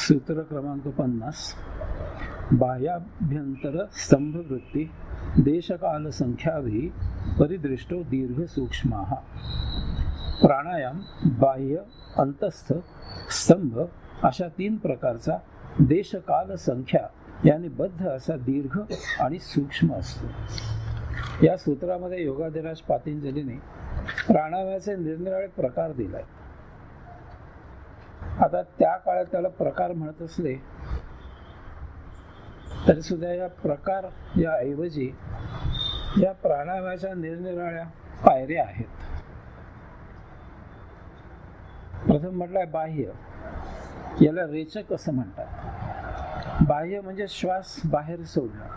सूत्र क्रमांक 50. बाह्याभ्यंतर स्तंभ वृत्ती देशकाल संख्याभी परिदृष्टो दीर्घ सूक्ष्माः. प्राणायाम बाह्य, अंतस्थ, स्तंभ अशा 3 प्रकारचा देशकाल संख्या याने बद्ध असा दीर्घ आणि सूक्ष्म असतो. या सूत्रामध्ये योगाधिराज पातंजलीने प्राणायामाचे निरनिराळे प्रकार दिलाय. आता त्या काळात त्याला प्रकार म्हणत असले तरी सुद्धा या प्रकार या ऐवजी या प्राणायामाच्या निरनिराळ्या पायऱ्या आहेत. प्रथम म्हटलंय बाह्य, याला रेचक असं म्हणतात. बाह्य म्हणजे श्वास बाहेर सोडणं.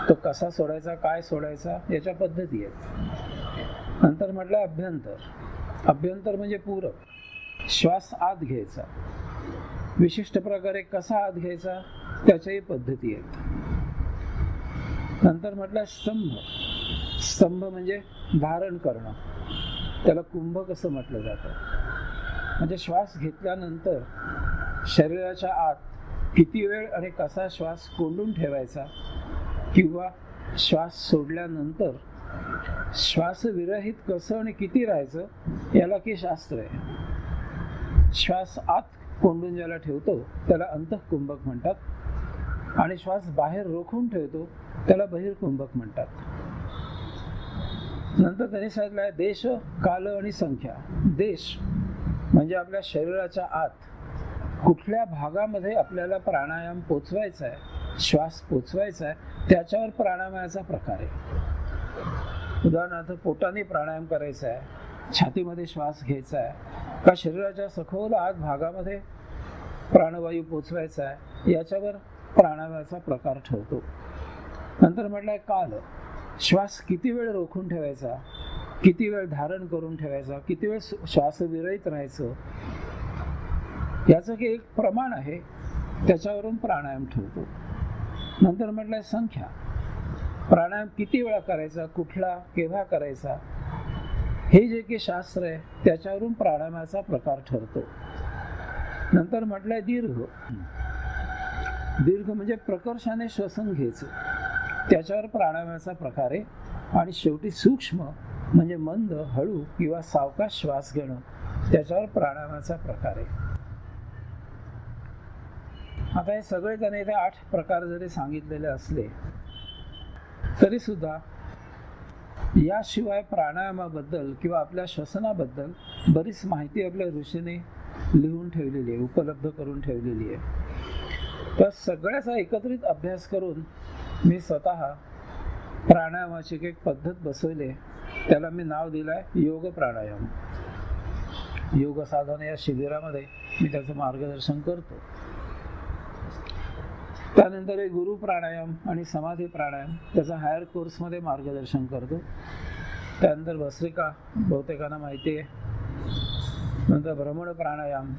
तो कसा सोडायचा, काय सोडायचा याच्या पद्धती आहेत. नंतर म्हटलंय अभ्यंतर. अभ्यंतर म्हणजे पूरक, श्वास आत घ्यायचा. विशिष्ट प्रकारे कसा आत घ्यायचा त्याच्याही पद्धती आहेत. नंतर म्हटलं स्तंभ. स्तंभ म्हणजे धारण करणं. त्याला कुंभक असं म्हटलं जातं. म्हणजे श्वास घेतल्यानंतर शरीराच्या आत किती वेळ आणि कसा श्वास कोंडून ठेवायचा किंवा श्वास सोडल्यानंतर श्वासविरहित कसं आणि किती राहायचं याला की शास्त्र आहे. श्वास आत कोंडून ज्याला ठेवतो त्याला अंतःकुंभक म्हणतात आणि श्वास बाहेर रोखून ठेवतो त्याला बहिर्कुंभक म्हणतात. नंतर त्यांनी सांगितलं देश, काल आणि संख्या. देश म्हणजे आपल्या शरीराच्या आत कुठल्या भागामध्ये आपल्याला प्राणायाम पोचवायचा आहे, श्वास पोचवायचा आहे त्याच्यावर प्राणायामाचा प्रकार आहे. उदाहरणार्थ पोटाने प्राणायाम करायचा आहे, छातीमध्ये श्वास घ्यायचा आहे का शरीराच्या सखोल आत भागामध्ये प्राणवायू पोचवायचा आहे याच्यावर प्राणायामाचा प्रकार ठरतो. नंतर म्हटलंय काल. श्वास किती वेळ रोखून ठेवायचा, किती वेळ धारण करून ठेवायचा, किती वेळ श्वास विरहित राहायचं याचं की एक प्रमाण आहे, त्याच्यावरून प्राणायाम ठरतो. नंतर म्हटलंय संख्या. प्राणायाम किती वेळा करायचा, कुठला, केव्हा करायचा हे जे की शास्त्र आहे त्याच्यावरून प्राणायामाचा प्रकार ठरतो. नंतर म्हटलंय दीर्घ. दीर्घ म्हणजे प्रकर्षाने श्वसन घ्यायचं, त्याच्यावर प्राणायामाचा प्रकार आहे. आणि शेवटी सूक्ष्म म्हणजे मंद, हळू किंवा सावकाश श्वास घेणं त्याच्यावर प्राणायामाचा प्रकार आहे. आता हे सगळे जण इथे 8 प्रकार जरी सांगितलेले असले तरी सुद्धा याशिवाय प्राणायामाबद्दल किंवा आपल्या श्वसनाबद्दल बरीच माहिती आपल्या ऋषीने लिहून ठेवलेली आहे, उपलब्ध करून ठेवलेली आहे. तर सगळ्याचा एकत्रित अभ्यास करून मी स्वतः प्राणायामाची एक पद्धत बसवली. त्याला मी नाव दिलंय योग प्राणायाम. योग साधना या शिबिरामध्ये मी त्याचं मार्गदर्शन करतो. त्यानंतर एक गुरु प्राणायाम आणि समाधी प्राणायाम त्याचा हायर कोर्समध्ये मार्गदर्शन करतो. त्यानंतर भस्त्रिका बहुतेकांना माहिती आहे. नंतर भ्रमण प्राणायाम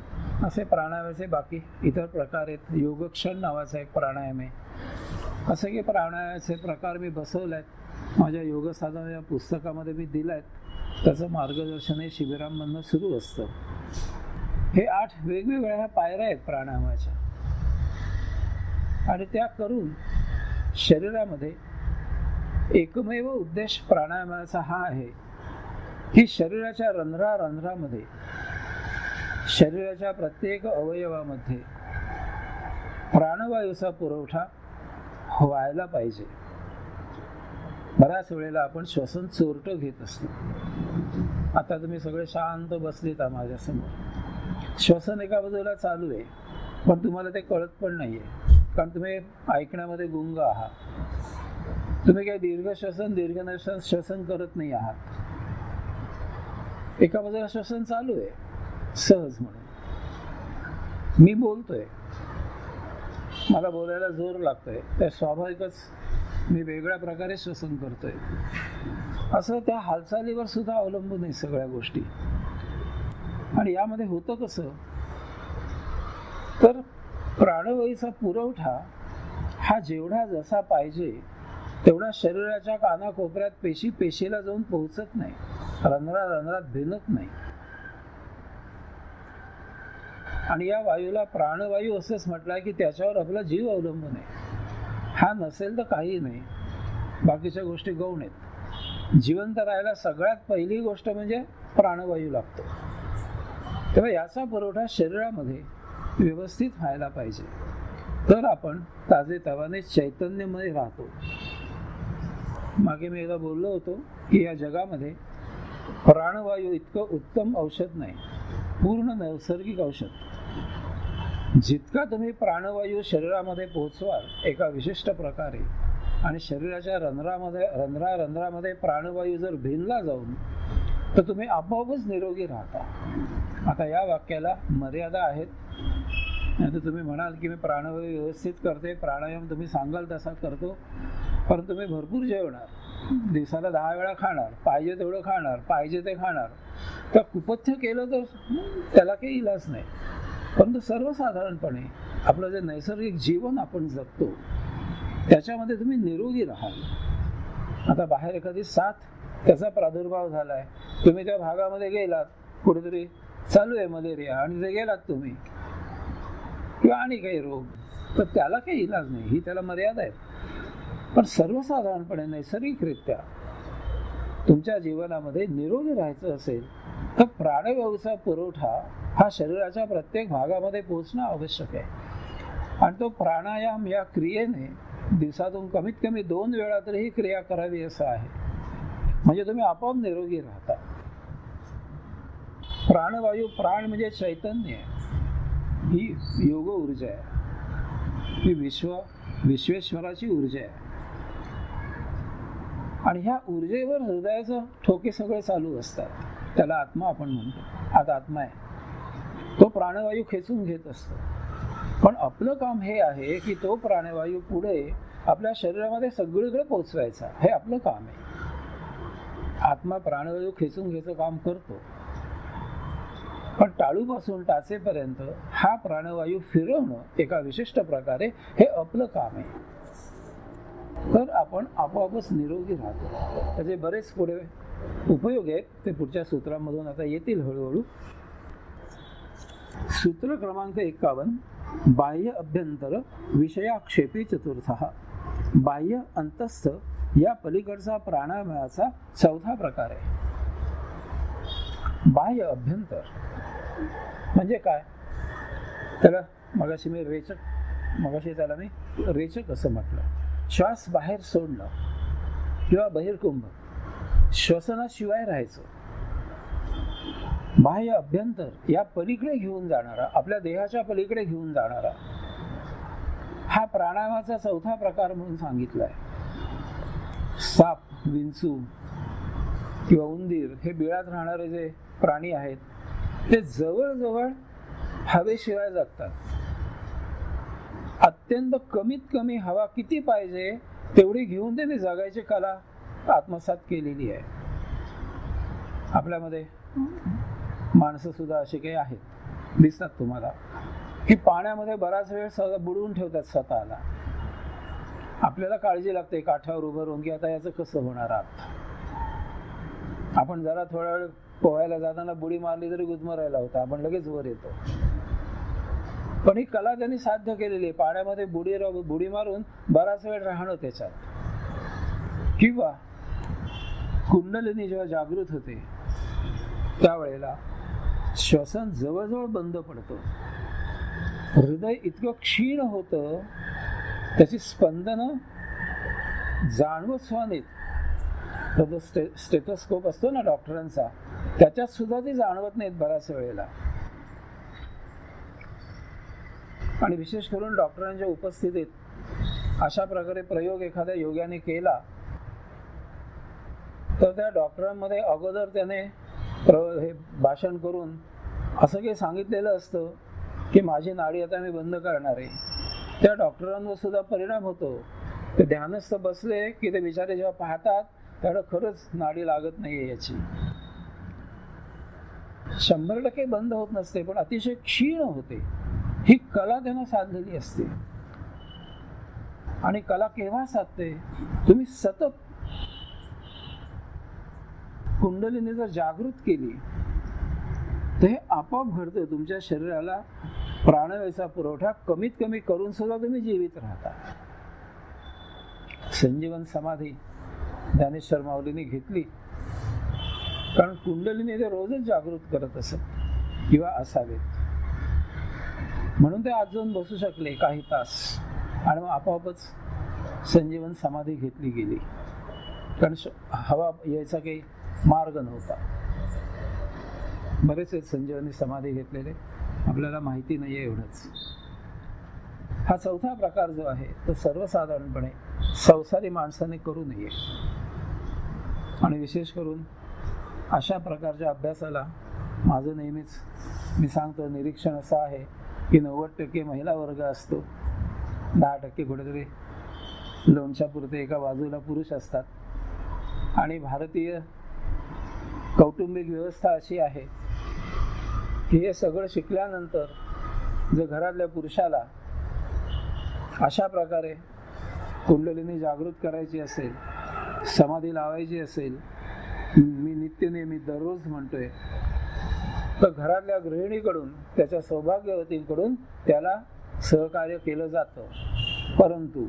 असे प्राणायामाचे बाकी इतर प्रकार आहेत. योगक्षण नावाचा एक प्राणायाम आहे. असे की प्राणायामाचे प्रकार मी बसवले आहेत. माझ्या योग साधना या पुस्तकामध्ये मी दिलं आहेत. त्याचं मार्गदर्शन हे शिबिरांमधनं सुरू असतं. हे 8 वेगवेगळ्या ह्या पायऱ्या आहेत प्राणायामाच्या आणि त्या करून शरीरामध्ये एकमेव उद्देश प्राणायामाचा हा आहे की शरीराच्या रंध्रारंध्रामध्ये, शरीराच्या प्रत्येक अवयवामध्ये प्राणवायूचा पुरवठा व्हायला पाहिजे. बऱ्याच वेळेला आपण श्वसन चोरटं घेत असतो. आता तुम्ही सगळे शांत बसलेत माझ्यासमोर. श्वसन एका बाजूला चालू आहे पण तुम्हाला ते कळत पण नाहीये कारण तुम्ही ऐकण्यामध्ये गुंग आहात. तुम्ही काही दीर्घ श्वसन दीर्घ श्वसन करत नाही आहात. एका बाजूला श्वसन चालू आहे सहज म्हणून. मी बोलतोय, मला बोलायला जोर लागतोय, त्या स्वाभाविकच मी वेगळ्या प्रकारे श्वसन करतोय. असं त्या हालचालीवर सुद्धा अवलंबून आहे सगळ्या गोष्टी. आणि यामध्ये होतं कसं तर प्राणवायूचा पुरवठा हा जेवढा जसा पाहिजे तेवढा शरीराच्या कानाकोपऱ्यात पेशीला जाऊन पोहोचत नाही, रंध्रात भिनत नाही. आणि या वायूला प्राणवायू असंच म्हटलंय की त्याच्यावर आपला जीव अवलंबून आहे. हा नसेल तर काही नाही, बाकीच्या गोष्टी गौण आहेत. जिवंत राहायला सगळ्यात पहिली गोष्ट म्हणजे प्राणवायू लागतो. तेव्हा याचा पुरवठा शरीरामध्ये व्यवस्थित व्हायला पाहिजे, तर आपण ताजेतवाने चैतन्यमय राहतो. मागे मी एकदा बोललो होतो की या जगामध्ये प्राणवायू इतकं उत्तम औषध नाही, पूर्ण नैसर्गिक औषध. जितका तुम्ही प्राणवायू शरीरामध्ये पोहोचवाल एका विशिष्ट प्रकारे, आणि शरीराच्या रंध्रामध्ये प्राणवायू जर भिनला जाऊन, तर तुम्ही आपोआपच निरोगी राहता. आता या वाक्याला मर्यादा आहेत. नाही तर तुम्ही म्हणाल की मी प्राणवायू व्यवस्थित करते, प्राणायाम तुम्ही सांगाल तसा करतो, पण तुम्ही भरपूर जेवणार, दिवसाला 10 वेळा खाणार, पाहिजे तेवढं खाणार, पाहिजे ते खाणार, तर कुपथ्य केलं तर त्याला काही इलाज नाही. परंतु सर्वसाधारणपणे आपलं जे नैसर्गिक जीवन आपण जगतो त्याच्यामध्ये तुम्ही निरोगी राहाल. आता बाहेर एखादी साथ त्याचा प्रादुर्भाव झालाय, तुम्ही त्या भागामध्ये गेलात, कुठेतरी चालू आहे मलेरिया आणि ते गेलात तुम्ही, किंवा आणि काही रोग, तर त्याला काही इलाज नाही, ही त्याला मर्यादा आहे. पण सर्वसाधारणपणे नैसर्गिकरित्या तुमच्या जीवनामध्ये निरोगी राहायचं असेल तर प्राणवायूचा पुरवठा हा शरीराच्या प्रत्येक भागामध्ये पोहोचणं आवश्यक आहे. आणि तो प्राणायाम या क्रियेने दिवसातून कमीत कमी 2 वेळा तरी ही क्रिया करावी असं आहे, म्हणजे तुम्ही आपोआप निरोगी राहता. प्राणवायू, प्राण म्हणजे चैतन्य आहे, ही योग ऊर्जा आहे, ही विश्वेश्वराची ऊर्जा आहे. आणि ह्या ऊर्जेवर हृदयाचं ठोके सगळे चालू असतात, त्याला आत्मा आपण म्हणतो. आता आत्मा आहे, तो प्राणवायू खेचून घेत असतो. पण आपलं काम हे आहे की तो प्राणवायू पुढे आपल्या शरीरामध्ये सगळीकडे पोहोचवायचा, हे आपलं काम आहे. आत्मा प्राणवायू खेचून घ्यायचं काम करतो, पण टाळूपासून टाचेपर्यंत हा प्राणवायू फिरवणं एका विशिष्ट प्रकारे हे आपलं काम आहे. तर आपण आपोआपच निरोगी राहतो. त्याचे बरेच पुढे उपयोग आहेत, ते पुढच्या सूत्रांमधून आता येतील हळूहळू. सूत्र क्रमांक 51, बाह्य अभ्यंतर विषयाक्षेपी चतुर्थ. बाह्य अंतस्थ या पलीकडचा प्राणायामाचा 4था प्रकार आहे. बाह्य अभ्यंतर म्हणजे काय? त्याला मगाशी त्याला मी रेचक असं म्हटलं. श्वास बाहेर सोडणं किंवा बहिर्कुंभ, श्वसनाशिवाय राहायचं. बाह्य अभ्यंतर या पलीकडे घेऊन जाणारा, आपल्या देहाच्या पलीकडे घेऊन जाणारा हा प्राणायामाचा 4था प्रकार म्हणून सांगितलाय. साप, विंचू किंवा उंदीर हे बिळात राहणारे जे प्राणी आहेत ते जवळजवळ हवेशिवाय जगतात. अत्यंत कमीत कमी हवा किती पाहिजे तेवढी घेऊन त्यांनी जगायची कला आत्मसात केलेली आहे. आपल्यामध्ये माणसं सुद्धा अशी काही आहेत, दिसतात तुम्हाला, की पाण्यामध्ये बराच वेळ बुडवून ठेवतात स्वतःला. आपल्याला काळजी लागते काठावर उभं राहून की आता याचं कसं होणार आत. आपण जरा थोडा वेळ पोहायला जाताना बुडी मारली तरी गुदमरायला होता, आपण लगेच वर येतो. पण ही कला त्यांनी साध्य केलेली आहे, पाण्यामध्ये बुडी मारून बराच वेळ राहणं त्याच्यात. किंवा कुंडलिनी जेव्हा जागृत होते त्यावेळेला श्वसन जवळजवळ बंद पडतं, हृदय इतकं क्षीण होतं, त्याची स्पंदनं जाणवत सुद्धा नाहीत. तो स्टेथोस्कोप असतो ना डॉक्टरांचा, त्याच्यात सुद्धा ती जाणवत नाहीत बऱ्याच वेळेला. आणि विशेष करून डॉक्टरांच्या उपस्थितीत अशा प्रकारे प्रयोग एखाद्या योग्याने केला तर त्या डॉक्टरांमध्ये अगोदर त्याने हे भाषण करून असं काही सांगितलेलं असतं की माझी नाडी आता मी बंद करणार आहे. त्या डॉक्टरांवर सुद्धा परिणाम होतो. ते ध्यानस्थ बसले की ते बिचारे जेव्हा पाहतात त्याला खरंच नाडी लागत नाहीये याची. 100% बंद होत नसते, पण अतिशय क्षीण होते. ही कला त्यांना साधलेली असते. आणि कला केव्हा साधते? तुम्ही सतत कुंडलिनी जर जागृत केली तर हे आपोआप घडतं. तुमच्या शरीराला प्राणवायूचा पुरवठा कमीत कमी करून सुद्धा तुम्ही जीवित राहता. संजीवन समाधी ज्ञानेश्वर माऊलीने घेतली, कारण कुंडलीने ते रोजच जागृत करत असत किंवा असावेत, म्हणून ते आज जाऊन बसू शकले काही तास, आणि मग आपोआपच संजीवन समाधी घेतली गेली, कारण हवा यायचा काही मार्ग नव्हता. बरेच आहेत संजीवनी समाधी घेतलेले, आपल्याला माहिती नाहीये एवढंच. हा चौथा प्रकार जो आहे तो सर्वसाधारणपणे संसारी माणसाने करू नये, आणि विशेष करून अशा प्रकारच्या अभ्यासाला माझं नेहमीच मी सांगतो निरीक्षण असं आहे की 90% महिला वर्ग असतो, 10% कुठेतरी लोणच्या पुरते एका बाजूला पुरुष असतात. आणि भारतीय कौटुंबिक व्यवस्था अशी आहे की हे सगळं शिकल्यानंतर जर घरातल्या पुरुषाला अशा प्रकारे कुंडलिनी जागृत करायची असेल, समाधी लावायची असेल, मी नित्यनेमी दररोज म्हणतोय, तर घरातल्या गृहिणीकडून त्याच्या सौभाग्यवतीकडून त्याला सहकार्य केलं जातं. परंतु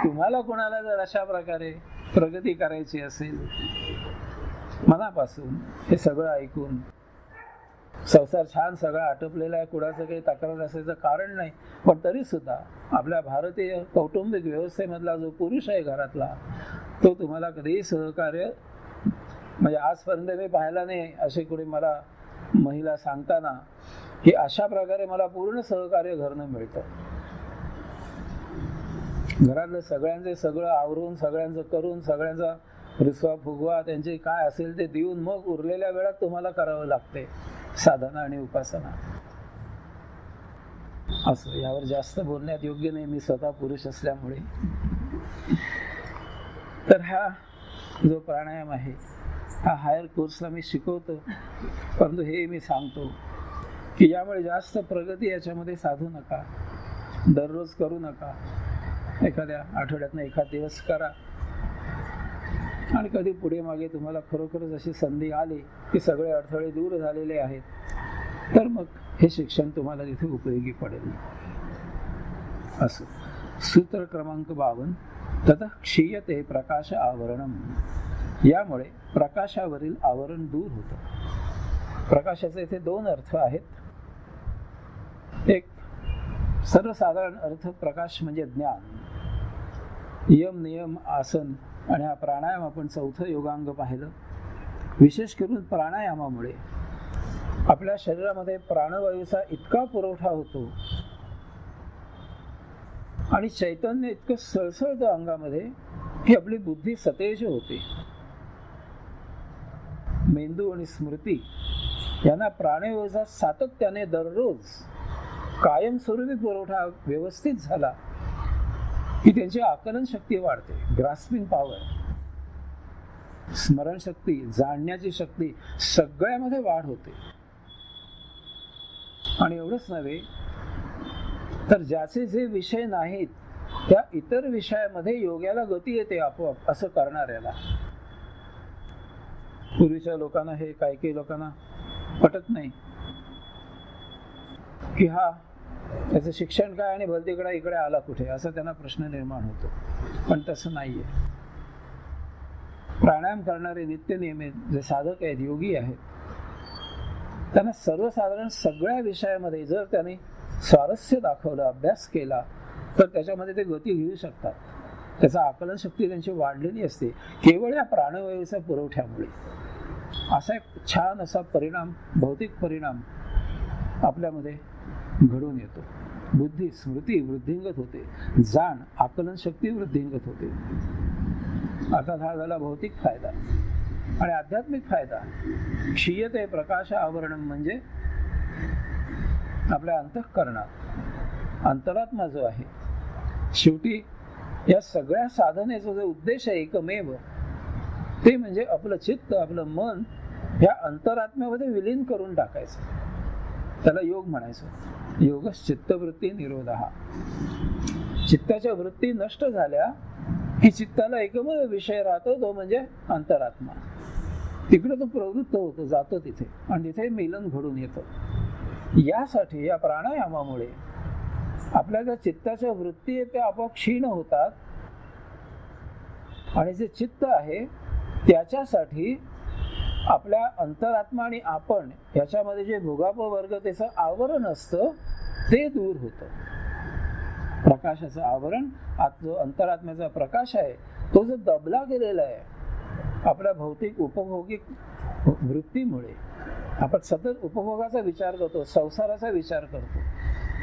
तुम्हाला कोणाला जर अशा प्रकारे प्रगती करायची असेल, मनापासून हे सगळं ऐकून संसार छान सगळा आटोपलेला आहे, कुणाचं काही तक्रार असायचं कारण नाही, पण तरी सुद्धा आपल्या भारतीय कौटुंबिक व्यवस्थेमधला जो पुरुष आहे घरातला, तो तुम्हाला कधीही सहकार्य, म्हणजे आजपर्यंत मी पाहिला नाही असे कुणी मला महिला सांगताना की अशा प्रकारे मला पूर्ण सहकार्य घरनं मिळतं. घरातलं सगळ्यांचे सगळं आवरून, सगळ्यांचं करून, सगळ्यांचा रिसवा फुगवा त्यांचे काय असेल ते देऊन मग उरलेल्या वेळात तुम्हाला करावं लागते साधना आणि उपासना. असं यावर जास्त बोलण्यात योग्य नाही, मी स्वतः पुरुष असल्यामुळे. तर हा जो प्राणायाम आहे हा हायर कोर्सला मी शिकवतो, परंतु हे मी सांगतो की यामुळे जास्त प्रगती याच्यामध्ये साधू नका, दररोज करू नका, एखाद्या आठवड्यातनं एखाद दिवस करा, आणि कधी पुढे मागे तुम्हाला खरोखरच अशी संधी आली की सगळे अडथळे दूर झालेले आहेत, तर मग हे शिक्षण तुम्हाला तिथे उपयोगी पडेल. असं सूत्र क्रमांक 52, ततः क्षीयते प्रकाश आवरणम. यामुळे प्रकाशावरील आवरण दूर होतं. प्रकाशाचे इथे 2 अर्थ आहेत. एक सर्वसाधारण अर्थ, प्रकाश म्हणजे ज्ञान, यम नियम आसन, आणि हा प्राणायाम आपण 4थं योगांग पाहिलं. विशेष करून प्राणायामामुळे आपल्या शरीरामध्ये प्राणवायूचा इतका पुरवठा होतो आणि चैतन्य इतकं सळसळतं अंगामध्ये की आपली बुद्धी सतेज होते. मेंदू आणि स्मृती यांना प्राणवायूचा सातत्याने दररोज कायमस्वरूपी पुरवठा व्यवस्थित झाला की त्यांची आकलन शक्ती वाढते, ग्रास्पिंग पॉवर, स्मरणशक्ती, जाणण्याची शक्ती सगळ्यामध्ये वाढ होते. आणि एवढंच नव्हे तर ज्याचे जे विषय नाहीत त्या इतर विषयामध्ये योग्याला गती येते आपोआप, असं करणाऱ्याला. पूर्वीच्या लोकांना हे काही लोकांना पटत नाही की हा त्याचं शिक्षण काय आणि भलतीकडे इकडे आला कुठे, असा त्यांना प्रश्न निर्माण होतो. पण तसं नाहीये. प्राणायाम करणारे नित्यनियमित जे साधक आहेत, योगी आहेत, त्यांना सर्वसाधारण सगळ्या विषयामध्ये जर त्यांनी स्वारस्य दाखवलं, अभ्यास केला, तर त्याच्यामध्ये ते गती घेऊ शकतात. त्याचा आकलन शक्ती त्यांची वाढलेली असते केवळ या प्राणवायूच्या पुरवठ्यामुळे. असा एक छान असा परिणाम, भौतिक परिणाम आपल्यामध्ये घडून येतो. बुद्धी स्मृती वृद्धिंगत होते, जाण आकलन शक्ती वृद्धिंगत होते. अर्थात हा झाला भौतिक फायदा. आणि आध्यात्मिक फायदा, क्षीयते प्रकाश आवरण, म्हणजे आपल्या अंतःकरणात अंतरात्मा जो आहे, शेवटी या सगळ्या साधनेचा जो उद्देश आहे एकमेव, ते म्हणजे आपलं चित्त, आपलं मन ह्या अंतरात्म्यामध्ये विलीन करून टाकायचं. त्याला योग म्हणायचं. योगच चित्तवृत्ती निरोधः. चित्ताच्या वृत्ती नष्ट झाल्या की चित्ताला एकमेव विषय राहतो, तो म्हणजे अंतरात्मा. तिकडे तो प्रवृत्त होतो, जातो तिथे, आणि तिथे मिलन घडून येतं. यासाठी या प्राणायामामुळे आपल्या ज्या चित्ताच्या वृत्ती आहेत त्या आपोआप क्षीण होतात, आणि जे चित्त आहे त्याच्यासाठी आपल्या अंतरात्मा आणि आपण याच्यामध्ये जे भोगापवर्गतेचं आवरण असतं ते दूर होतं. प्रकाशाचं आवरण, जो अंतरात्म्याचा प्रकाश आहे तो जो दबला गेलेला आहे आपल्या भौतिक उपभोगिक वृत्तीमुळे. आपण सतत उपभोगाचा विचार करतो, संसाराचा विचार करतो,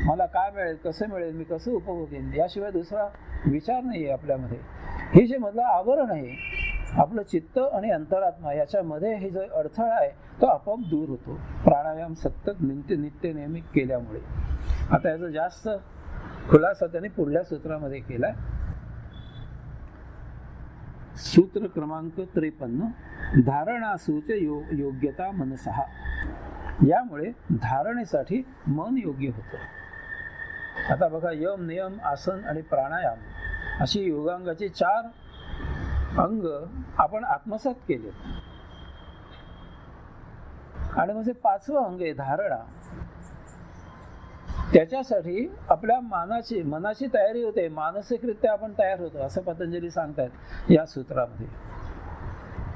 मला काय मिळेल, कसं मिळेल, मी कसं उपभोगेन, याशिवाय दुसरा विचार नाही आहे आपल्यामध्ये. हे जे मधलं आवरण आहे आपलं चित्त आणि अंतरात्मा याच्यामध्ये, हे जो अडथळा आहे तो आपोआप दूर होतो प्राणायाम सतत नित्य नेहमी केल्यामुळे. आता याचा जास्त खुलासा त्यांनी पुढल्या सूत्रामध्ये केलाय. सूत्र क्रमांक 53, धारणासूच योग्यता मनसहा. यामुळे धारणेसाठी मन योग्य होतं. आता बघा, यम, नियम, आसन आणि प्राणायाम अशी योगांगाची 4 अंग आपण आत्मसात केले, आणि मग 5वं अंग आहे धारणा. त्याच्यासाठी आपल्या मनाची तयारी होते, मानसिकरित्या आपण तयार होतो असं पतंजली सांगतायत या सूत्रामध्ये.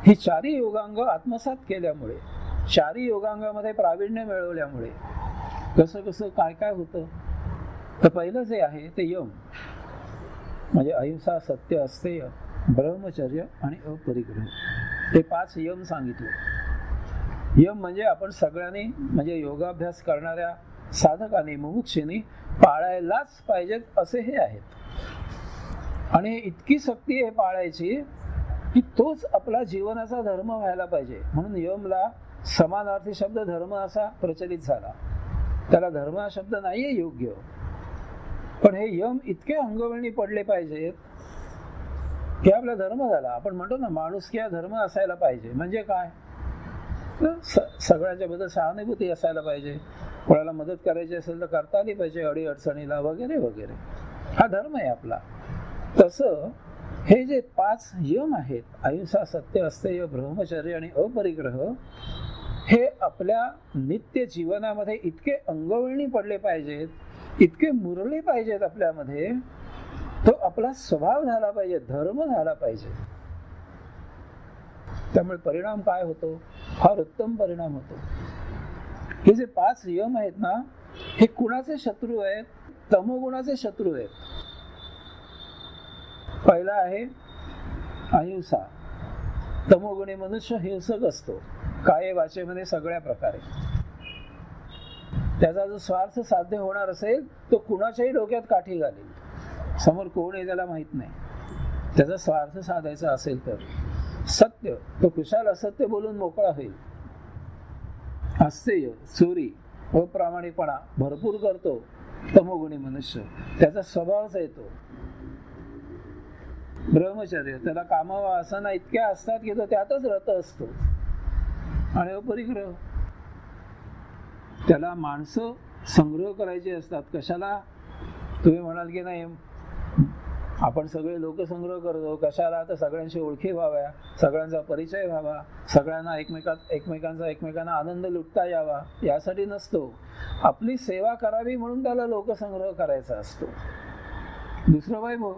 ही 4ही योगांग आत्मसात केल्यामुळे, 4ही योगांगामध्ये प्रावीण्य मिळवल्यामुळे कसं काय काय होतं. तर पहिलं जे आहे ते यम, म्हणजे अहिंसा, सत्य, अस्तेय, ब्रह्मचर्य आणि अपरिग्रह. हे 5 यम सांगितले. यम म्हणजे आपण सगळ्यांनी, म्हणजे योगाभ्यास करणाऱ्या साधकांनी, मुमुक्षींनी पाळायलाच पाहिजेत असे हे आहेत. आणि इतकी सक्ती आहे पाळायची की तोच आपला जीवनाचा धर्म व्हायला पाहिजे. म्हणून यमला समानार्थी शब्द धर्म असा प्रचलित झाला. त्याला धर्म हा शब्द नाहीये योग्य, पण हे यम इतके अंगवळणी पडले पाहिजेत की आपला धर्म झाला. आपण म्हणतो ना, माणुसकी हा धर्म असायला पाहिजे. म्हणजे काय, सगळ्यांच्या बद्दल सहानुभूती असायला पाहिजे, कोणाला मदत करायची असेल तर करता आली पाहिजे अडी अडचणीला वगैरे वगैरे, हा धर्म आहे आपला. तसं हे जे 5 यम आहेत, अहिंसा, सत्य, अस्तेय, ब्रह्मचर्य आणि अपरिग्रह, हे आपल्या नित्य जीवनामध्ये इतके अंगवळणी पडले पाहिजेत, इतके मुरले पाहिजेत आपल्यामध्ये, तो आपला स्वभाव झाला पाहिजे, धर्म झाला पाहिजे. त्यामुळे परिणाम काय होतो, फार उत्तम परिणाम होतो. हे जे 5 यम आहेत ना, हे कुणाचे शत्रू आहेत, तमोगुणाचे शत्रू आहेत. पहिला आहे अहिंसा. तमोगुणी मनुष्य हिंसक असतो, काये वाचेमध्ये सगळ्या प्रकारे. त्याचा जो स्वार्थ साध्य होणार असेल तो कुणाच्याही डोक्यात काठी घालेल, समोर कोण आहे त्याला माहित नाही. त्याचा स्वार्थ साधायचा असेल तर. सत्य, तो खुशाल असत्य बोलून मोकळा होईल. अस्तेय, चोरी, अप्रामाणिकपणा भरपूर करतो तमोगुणी मनुष्य, त्याचा स्वभावच येतो. ब्रह्मचर्य, त्याला कामावा असना इतक्या असतात की तो त्यातच रत असतो. आणि अपरिग्रह, त्याला माणसं संग्रह करायची असतात. कशाला, तुम्ही म्हणाल की नाही आपण सगळे लोक संग्रह करतो, कशाला, तर सगळ्यांशी ओळखी व्हाव्या, सगळ्यांचा परिचय व्हावा, सगळ्यांना एकमेकांना आनंद लुटता यावा, यासाठी नसतो. आपली सेवा करावी म्हणून त्याला लोकसंग्रह करायचा असतो. दुसरं वैभव,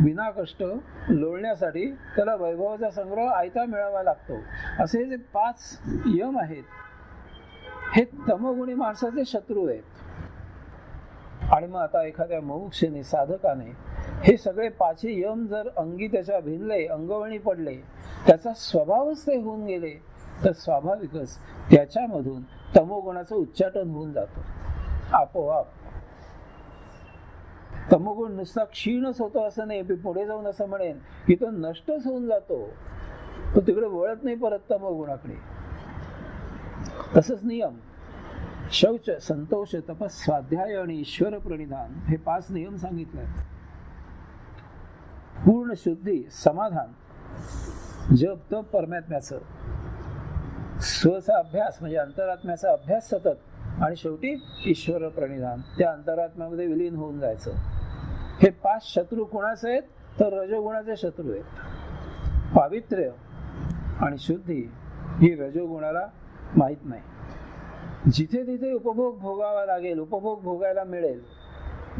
विना कष्ट लोळण्यासाठी त्याला वैभवाचा संग्रह आयता मिळावा लागतो. असे जे 5 यम आहेत हे तमोगुणी माणसाचे शत्रू आहेत. आणि मग आता एखाद्या मुमुक्षेने, साधकाने हे सगळे 5 यम जर अंगी त्याच्या भिनले, अंगवळणी पडले, त्याचा स्वभावच ते होऊन गेले, तर स्वाभाविकच त्याच्यामधून तमोगुणाचं उच्चाटन होऊन जातं आपोआप. तमोगुण नुसता क्षीणच होतो असं नाही, पुढे जाऊन असं म्हणेन की तो नष्टच होऊन जातो, तो तिकडे वळत नाही परत तमोगुणाकडे. तसंच नियम, शौच, संतोष, तपस, स्वाध्याय आणि ईश्वर प्रणिधान, हे 5 नियम सांगितले. पूर्ण शुद्धी, समाधान, जप, तप परमात्म्याचं, स्वचा अभ्यास म्हणजे अंतरात्म्याचा अभ्यास सतत, आणि शेवटी ईश्वर प्रणिधान, त्या अंतरात्म्यामध्ये विलीन होऊन जायचं. हे 5 शत्रू कोणाचे आहेत, तर रजोगुणाचे शत्रू आहेत. पावित्र्य, आणि शुद्धी ही रजोगुणाला माहीत नाही. जिथे तिथे उपभोग भोगावा लागेल, उपभोग भोगायला मिळेल,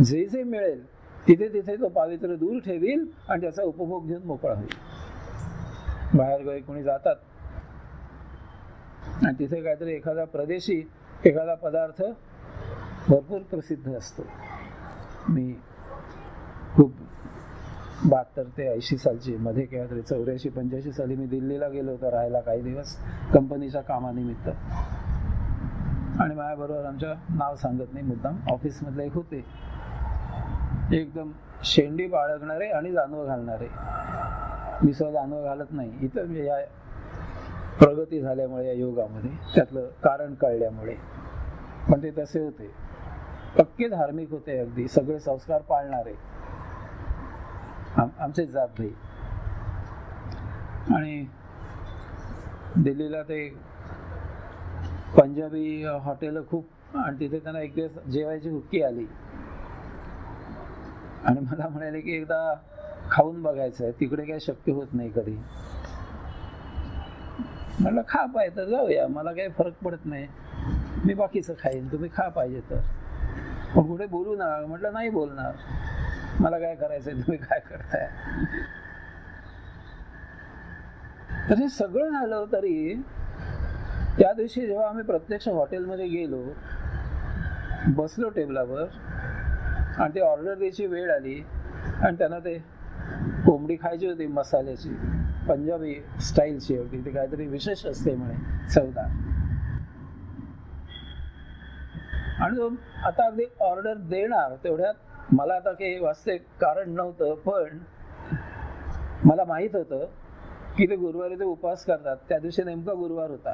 जे जे मिळेल तिथे तिथे तो पावित्र्य दूर ठेवील आणि त्याचा उपभोग घेऊन मोकळा होईल. बाहेर गावी कोणी जातात आणि तिथे काहीतरी एखादा प्रदेशी एखादा पदार्थ भरपूर प्रसिद्ध असतो. मी खूप 72 ते 80 सालची मध्ये किंवा तरी 84-85 साली मी दिल्लीला गेलो होतो राहायला काही दिवस कंपनीच्या कामानिमित्त. आणि माझ्याबरोबर आमच्या नाव सांगत नाही मुद्दाम ऑफिसमधले एक होते, एकदम शेंडी बाळगणारे आणि जानवं घालणारे. मी सुद्धा जानवं घालत नाही इथं या प्रगती झाल्यामुळे या योगामध्ये, त्यातलं कारण कळल्यामुळे. पण ते तसे होते, पक्के धार्मिक होते, अगदी सगळे संस्कार पाळणारे, आमचे जात भाई. आणि दिल्लीला ते पंजाबी हॉटेल खूप, आणि तिथे त्यांना एक दिवस जेवायची हुक्की आली आणि मला म्हणाले की एकदा खाऊन बघायचं आहे, तिकडे काही शक्य होत नाही कधी. म्हटलं खा पाहिजे तर जाऊया, मला काही फरक पडत नाही, मी बाकीचं खाईन, तुम्ही खा पाहिजे तर. मग कुठे बोलू ना, म्हटलं नाही बोलणार, मला काय करायचंय, तुम्ही काय करताय. तर हे सगळं झालं तरी त्या दिवशी जेव्हा आम्ही प्रत्यक्ष हॉटेलमध्ये गेलो, बसलो टेबलावर आणि ते ऑर्डर द्यायची वेळ आली आणि त्यांना ते कोंबडी खायची होती मसाल्याची, पंजाबी स्टाईलची होती, ते काहीतरी विशेष असते म्हणे चवदार. आणि तो आता अगदी ऑर्डर देणार तेवढ्यात मला आता काही वास्तव कारण नव्हतं, पण मला माहित होतं की ते गुरुवारी ते उपवास करतात, त्या दिवशी नेमका गुरुवार होता.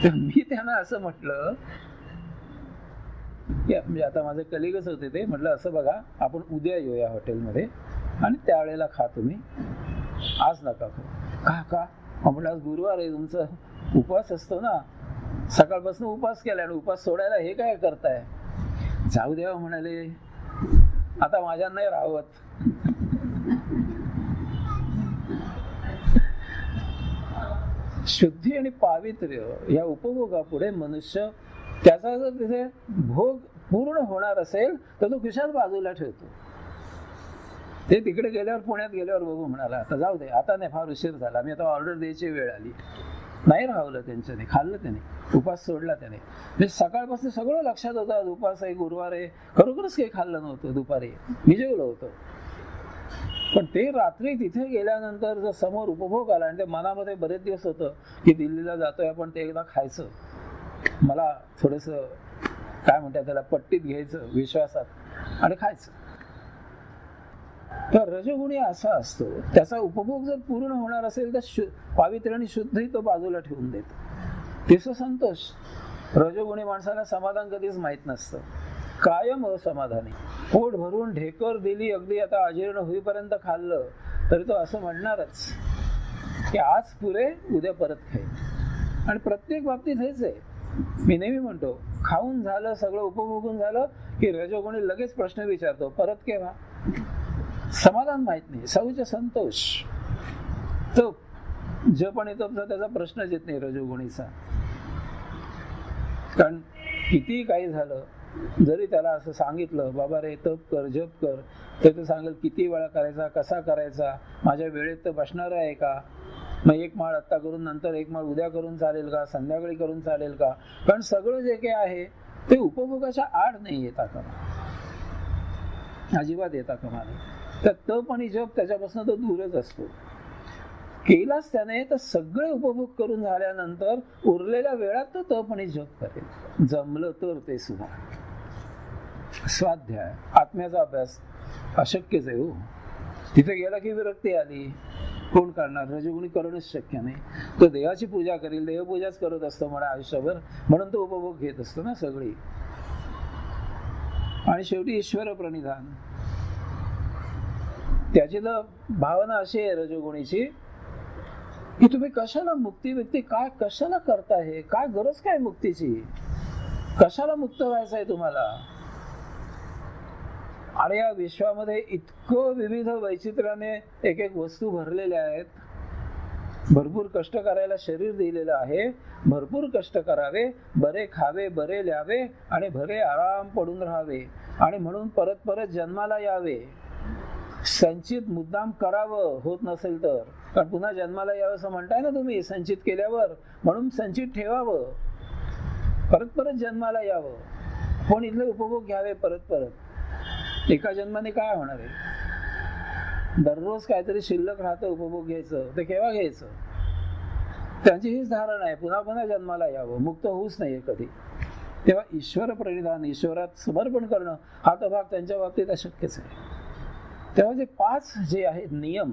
तर मी त्यांना असं म्हटलं की म्हणजे आता माझे कलिगच होते ते, म्हटलं असं बघा आपण उद्या येऊया हॉटेलमध्ये आणि त्यावेळेला खा तुम्ही, आज नका खाऊ. का म्हटलं आज गुरुवार आहे, तुमचा उपवास असतो ना, सकाळपासून उपवास केला आणि उपवास सोडायला हे काय करताय. जाऊ द्यावं म्हणाले, आता माझ्या नाही राहत. शुद्धी आणि पावित्र्य या उपभोगापुढे मनुष्य त्याचा जर तिथे भोग पूर्ण होणार असेल तर तो खिशात बाजूला ठेवतो. ते तिकडे गेल्यावर, पुण्यात गेल्यावर बघू म्हणाला, आता जाऊ दे, आता नाही, फार उशीर झाला, मी आता ऑर्डर द्यायची वेळ आली. नाही राहवलं त्यांच्याने, खाल्लं त्याने, उपास सोडला त्याने. म्हणजे सकाळपासून सगळं लक्षात होतं, उपास आहे, गुरुवार आहे, खरोखरच काही खाल्लं नव्हतं दुपारी, मी जेवलं होतं. पण ते रात्री तिथे गेल्यानंतर जर समोर उपभोग आला आणि ते मनामध्ये बरेच दिवस होतं की दिल्लीला जातोय आपण, ते एकदा खायचं, मला थोडस काय म्हणतात त्याला पट्टीत घ्यायचं विश्वासात आणि खायचं. तर रजोगुणी असा असतो, त्याचा उपभोग जर पूर्ण होणार असेल तर पावित्र्य आणि शुद्धही तो बाजूला ठेवून देतो. तिसरं संतोष. रजोगुणी माणसाला समाधान कधीच माहित नसतं, कायम असमाधानी. पोट भरून ढेकर दिली, अगदी आता अजीर्ण होईपर्यंत खाल्लं तरी तो असं म्हणणारच की आज पुरे, उद्या परत खाईल. आणि प्रत्येक बाबतीत हेच आहे. मी नेहमी म्हणतो, खाऊन झालं, सगळं उपभोगून झालं की रजोगुणी लगेच प्रश्न विचारतो, परत केव्हा. समाधान माहित नाही, सौच संतोष. तो जप आणि तपचा त्याचा प्रश्नच येत नाही रजोगुणीचा. कारण किती काही झालं, जरी त्याला असं सांगितलं बाबा रे तप कर, जप कर, तर तो सांगेल किती वेळा करायचा, कसा करायचा, माझ्या वेळेत तर बसणार आहे का, मग एक माळ आत्ता करून नंतर एक माळ उद्या करून चालेल का, संध्याकाळी करून चालेल का. कारण सगळं जे काही आहे ते उपभोगाच्या आड नाही येता कामा, अजिबात येता कामा नाही. तर तप आणि जप त्याच्यापासून तो दूरच असतो. केलाच त्याने तर सगळे उपभोग करून झाल्यानंतर उरलेल्या वेळात तो तप आणि जप करेल, जमलं तर ते सुद्धा. स्वाध्याय, आत्म्याचा अभ्यास अशक्यच आहे हो. तिथे गेला की विरक्ती आली, कोण करणार, रजोगुणी करणंच शक्य नाही. तो देवाची पूजा करेल, देवपूजाच करत असतो म्हणा आयुष्यभर, म्हणून तो उपभोग घेत असतो ना सगळी. आणि शेवटी ईश्वर प्रणिधान, त्याची तर भावना अशी आहे रजोगुणीची की तुम्ही कशाला मुक्ती व्यक्ती, काय कशाला करता, हे काय गरज काय मुक्तीची, कशाला मुक्त व्हायचं आहे तुम्हाला. आणि या विश्वामध्ये इतकं विविध वैचित्र्याने एक एक वस्तू भरलेल्या आहेत भरपूर कष्ट करायला शरीर दिलेलं आहे, भरपूर कष्ट करावे, बरे खावे, बरे ल्यावे आणि भरे आराम पडून राहावे आणि म्हणून परत परत जन्माला यावे. संचित मुद्दाम करावं होत नसेल तर, कारण पुन्हा जन्माला यावं असं म्हणताय ना तुम्ही संचित केल्यावर, म्हणून संचित ठेवावं, परत परत जन्माला यावं, पण इथले उपभोग घ्यावे परत परत. एका जन्माने काय होणार आहे? दररोज काहीतरी शिल्लक राहतं उपभोग घ्यायचं, ते केव्हा घ्यायचं? त्यांची हीच धारणा आहे, पुन्हा पुन्हा जन्माला यावं, मुक्त होऊच नाहीये कधी. तेव्हा ईश्वर प्रणिधान, ईश्वरात समर्पण करणं हा तर भाग त्यांच्या बाबतीत अशक्यच आहे. तेव्हा जे 5 जे आहेत नियम,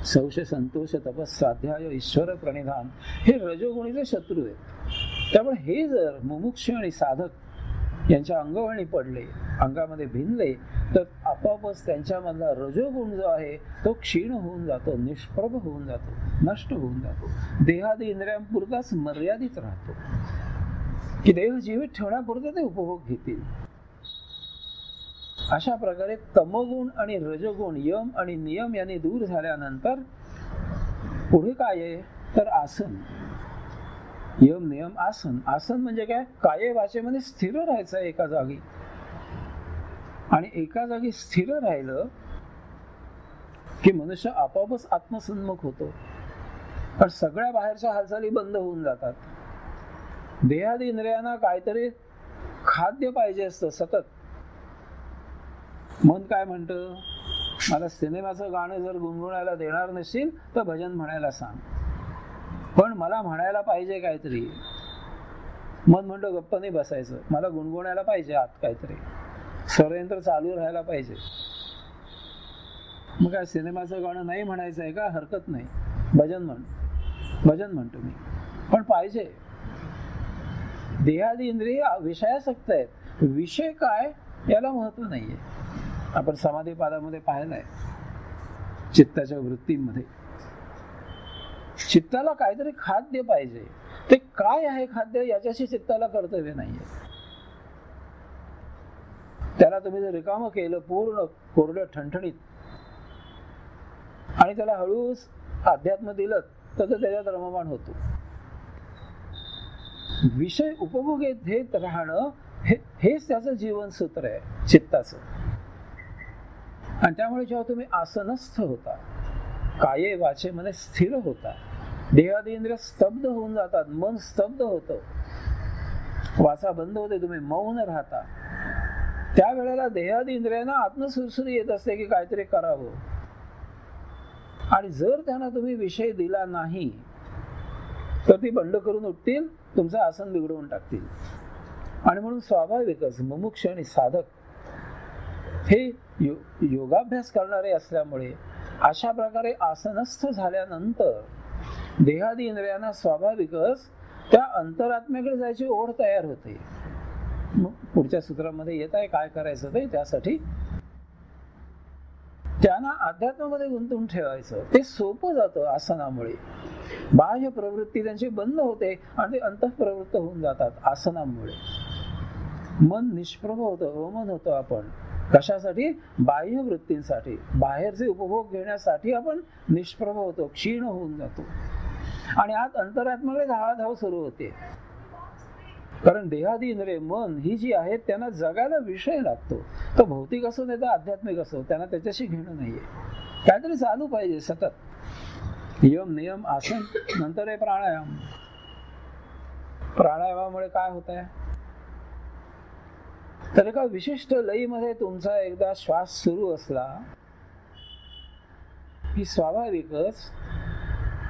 सौश संतोष तपस स्वाध्याय ईश्वर प्रणिधान, हे रजोगुणीचे शत्रू आहेत. त्यामुळे हे जर मुमुक्ष आणि साधक यांच्या अंगवळणी पडले, अंगामध्ये भिनले, तर आपोआपच त्यांच्यामधला रजोगुण जो आहे तो क्षीण होऊन जातो, निष्प्रभ होऊन जातो, नष्ट होऊन जातो, देहादी इंद्रियांपुरताच मर्यादित राहतो, की देह जीवित ठेवण्यापुरते ते उपभोग घेतील. अशा प्रकारे तमोगुण आणि रजोगुण, यम आणि नियम यांनी दूर झाल्यानंतर पुढे काय आहे तर आसन. यम नियम आसन. आसन म्हणजे काय? काये वाचेमध्ये स्थिर राहायचं आहे एका जागी, आणि एका जागी स्थिर राहिलं की मनुष्य आपोआपच आत्मसन्मुख होतो. पण सगळ्या बाहेरच्या हालचाली बंद होऊन जातात. देहादी इंद्रियांना काहीतरी खाद्य पाहिजे असतं सतत. मन काय म्हणतं? मला सिनेमाचं गाणं जर गुणगुणायला देणार नसेल तर भजन म्हणायला सांग, पण मला म्हणायला पाहिजे काहीतरी. मन म्हणतो गप्प नाही बसायचं, मला गुणगुणायला पाहिजे आत काहीतरी, स्वरयंत्र चालू राहायला पाहिजे. मग काय सिनेमाचं गाणं नाही म्हणायचं आहे का? हरकत नाही, भजन म्हण. भजन म्हणतो मी, पण पाहिजे. देहादी इंद्रिय विषयासक्त आहेत. विषय काय याला महत्व नाहीये. आपण समाधी पादामध्ये पाहिलंय, चित्ताच्या वृत्तींमध्ये चित्ताला काहीतरी खाद्य पाहिजे. ते काय आहे खाद्य याच्याशी चित्ताला कर्तव्य नाहीये. त्याला तुम्ही जर रिकामं केलं, पूर्ण कोरडं ठणठणीत, आणि त्याला हळूच अध्यात्म दिलं तर त्याच्यात रममाण होतो. विषय उपभोग घेत राहणं हेच त्याचं जीवनसूत्र आहे चित्ताचं. आणि त्यामुळे जेव्हा तुम्ही आसनस्थ होता, काये वाचेमध्ये स्थिर होता, देहादी इंद्रिय स्तब्ध होऊन जातात, मन स्तब्ध होतं, वाचा बंद होते, तुम्ही मौन राहता, त्यावेळेला देहादी इंद्रियांना आत्मसुरसुरी येत असते की काहीतरी करावं. आणि जर त्यांना तुम्ही विषय दिला नाही तर ती बंड करून उठतील, तुमचं आसन बिघडवून टाकतील. आणि म्हणून स्वाभाविकच मुमुक्ष आणि साधक हे योगाभ्यास करणारे असल्यामुळे अशा प्रकारे आसनस्थ झाल्यानंतर देहादी इंद्रियांना स्वाभाविकच त्या अंतरात्म्याकडे जायची ओढ तयार होते. मग पुढच्या सूत्रामध्ये येत आहे काय करायचं ते. त्यासाठी त्यांना अध्यात्मामध्ये गुंतवून ठेवायचं. ते सोपं जातं आसनामुळे. बाह्य प्रवृत्ती त्यांची बंद होते आणि ते अंतःप्रवृत्त होऊन जातात आसनामुळे. मन निष्प्रभ होतं, अमन होतं. आपण कशासाठी? बाह्य वृत्तींसाठी, बाहेरचे उपभोग घेण्यासाठी आपण निष्प्रभ होतो, क्षीण होऊन जातो. आणि आज अंतरात्म्याकडे धावाधाव सुरू होते. कारण देहादी इंद्रिय, मन ही जी आहेत त्यांना जगायला विषय लागतो. तो भौतिक असो नाही तर आध्यात्मिक असो, त्यांना त्याच्याशी घेणं नाहीये. काहीतरी चालू पाहिजे सतत. यम नियम आसन, नंतर आहे प्राणायाम. प्राणायामामुळे काय होत आहे तर एका विशिष्ट लयीमध्ये तुमचा एकदा श्वास सुरू असला की स्वाभाविकच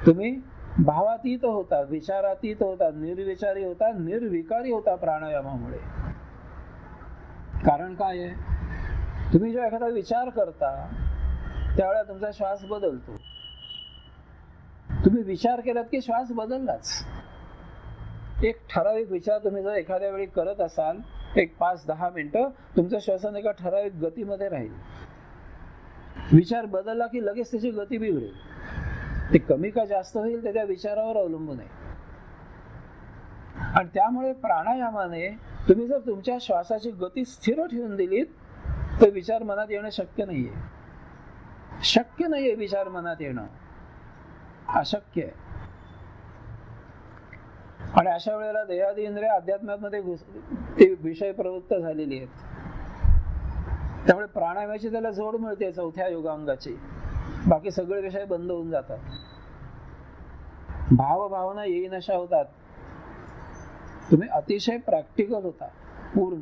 तुम्ही भावातीत होता, विचारातीत होता, निर्विचारी होता, निर्विकारी होता प्राणायामामुळे. कारण काय आहे? तुम्ही जेव्हा एखादा विचार करता त्यावेळेला तुमचा श्वास बदलतो. तुम्ही विचार केलात की श्वास बदललाच. एक ठराविक विचार तुम्ही जर एखाद्या वेळी करत असाल, एक 5-10 मिनिटं तुमचं श्वसन एका ठराविक गतीमध्ये राहील. विचार बदलला की लगेच त्याची गती बिघडेल. ते कमी का जास्त होईल ते त्या विचारावर अवलंबून आहे. आणि त्यामुळे प्राणायामाने तुम्ही जर तुमच्या श्वासाची गती स्थिर ठेवून दिलीत तर विचार मनात येणं शक्य नाहीये. शक्य नाहीये विचार मनात येणं. अशक्य आहे. आणि अशा वेळेला देहादी इंद्रिय अध्यात्मामध्ये ते विषय प्रवृत्त झालेली आहेत. त्यामुळे प्राणायामाची त्याला जोड मिळते चौथ्या योगांगाची. बाकी सगळे विषय बंद होऊन जातात. भावभावना येईन अशा होतात. तुम्ही अतिशय प्रॅक्टिकल होता पूर्ण.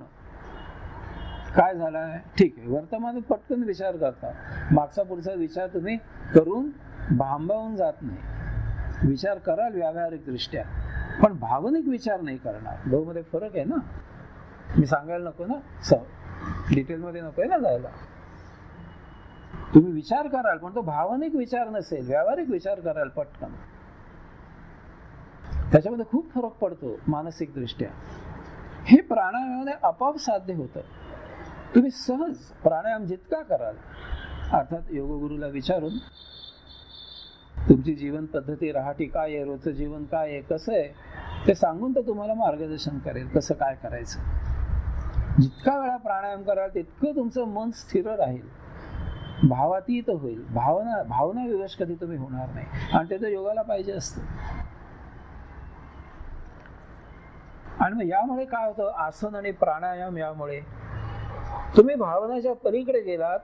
काय झालंय ठीक आहे, वर्तमानात पटकन विचार करता. मागचा पुढचा विचार तुम्ही करून भांबावून जात नाही. विचार कराल व्यावहारिक दृष्ट्या, पण भावनिक विचार नाही करणार. दोघांमध्ये फरक आहे ना. मी सांगायला नको ना, डिटेलमध्ये नको आहे ना जायला. तुम्ही विचार कराल पण तो भावनिक विचार नसेल, व्यावहारिक विचार कराल पटकन. त्याच्यामध्ये खूप फरक पडतो मानसिक दृष्ट्या. हे प्राणायामामध्ये आपोआप साध्य होतं. तुम्ही सहज प्राणायाम जितका कराल, अर्थात योगगुरूला विचारून तुमची जीवन पद्धती राहाटी काय आहे, रोजचं जीवन काय आहे, कसं आहे ते सांगून तर तुम्हाला मार्गदर्शन करेल कसं काय करायचं. जितका वेळा प्राणायाम कराल तितकं तुमचं मन स्थिर राहील, भावातीत होईल. भावना विवश कधी तुम्ही होणार नाही. आणि ते तर योगाला पाहिजे असतं. आणि मग यामुळे काय होतं, आसन आणि प्राणायाम यामुळे तुम्ही भावनाच्या पलीकडे गेलात,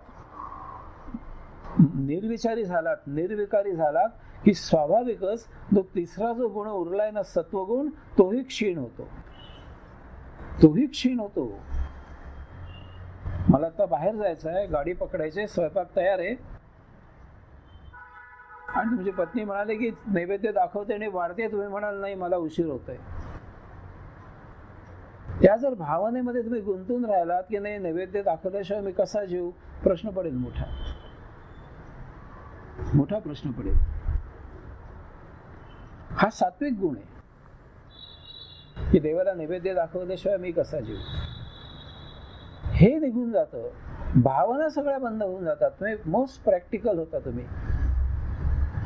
निर्विचारी झालात, निर्विकारी झालात की स्वाभाविकच तो तिसरा जो गुण उरलाय ना, सत्वगुण, तोही क्षीण होतो. मला आता बाहेर जायचं आहे, गाडी पकडायची, स्वयंपाक तयार आहे, आणि तुमची पत्नी म्हणाले की नैवेद्य दाखवते आणि वाढते, तुम्ही म्हणाल नाही मला उशीर होतोय. त्या जर भावनेमध्ये तुम्ही गुंतून राहिलात की नाही नैवेद्य दाखवल्याशिवाय मी कसा जीव, प्रश्न पडेल, मोठा प्रश्न पडेल. हा सात्विक गुण आहे की देवाला नैवेद्य दाखवल्याशिवाय मी कसा जीव. हे निघून जातं, भावना सगळ्या बंद होऊन जातात. तुम्ही मोस्ट प्रॅक्टिकल होता. तुम्ही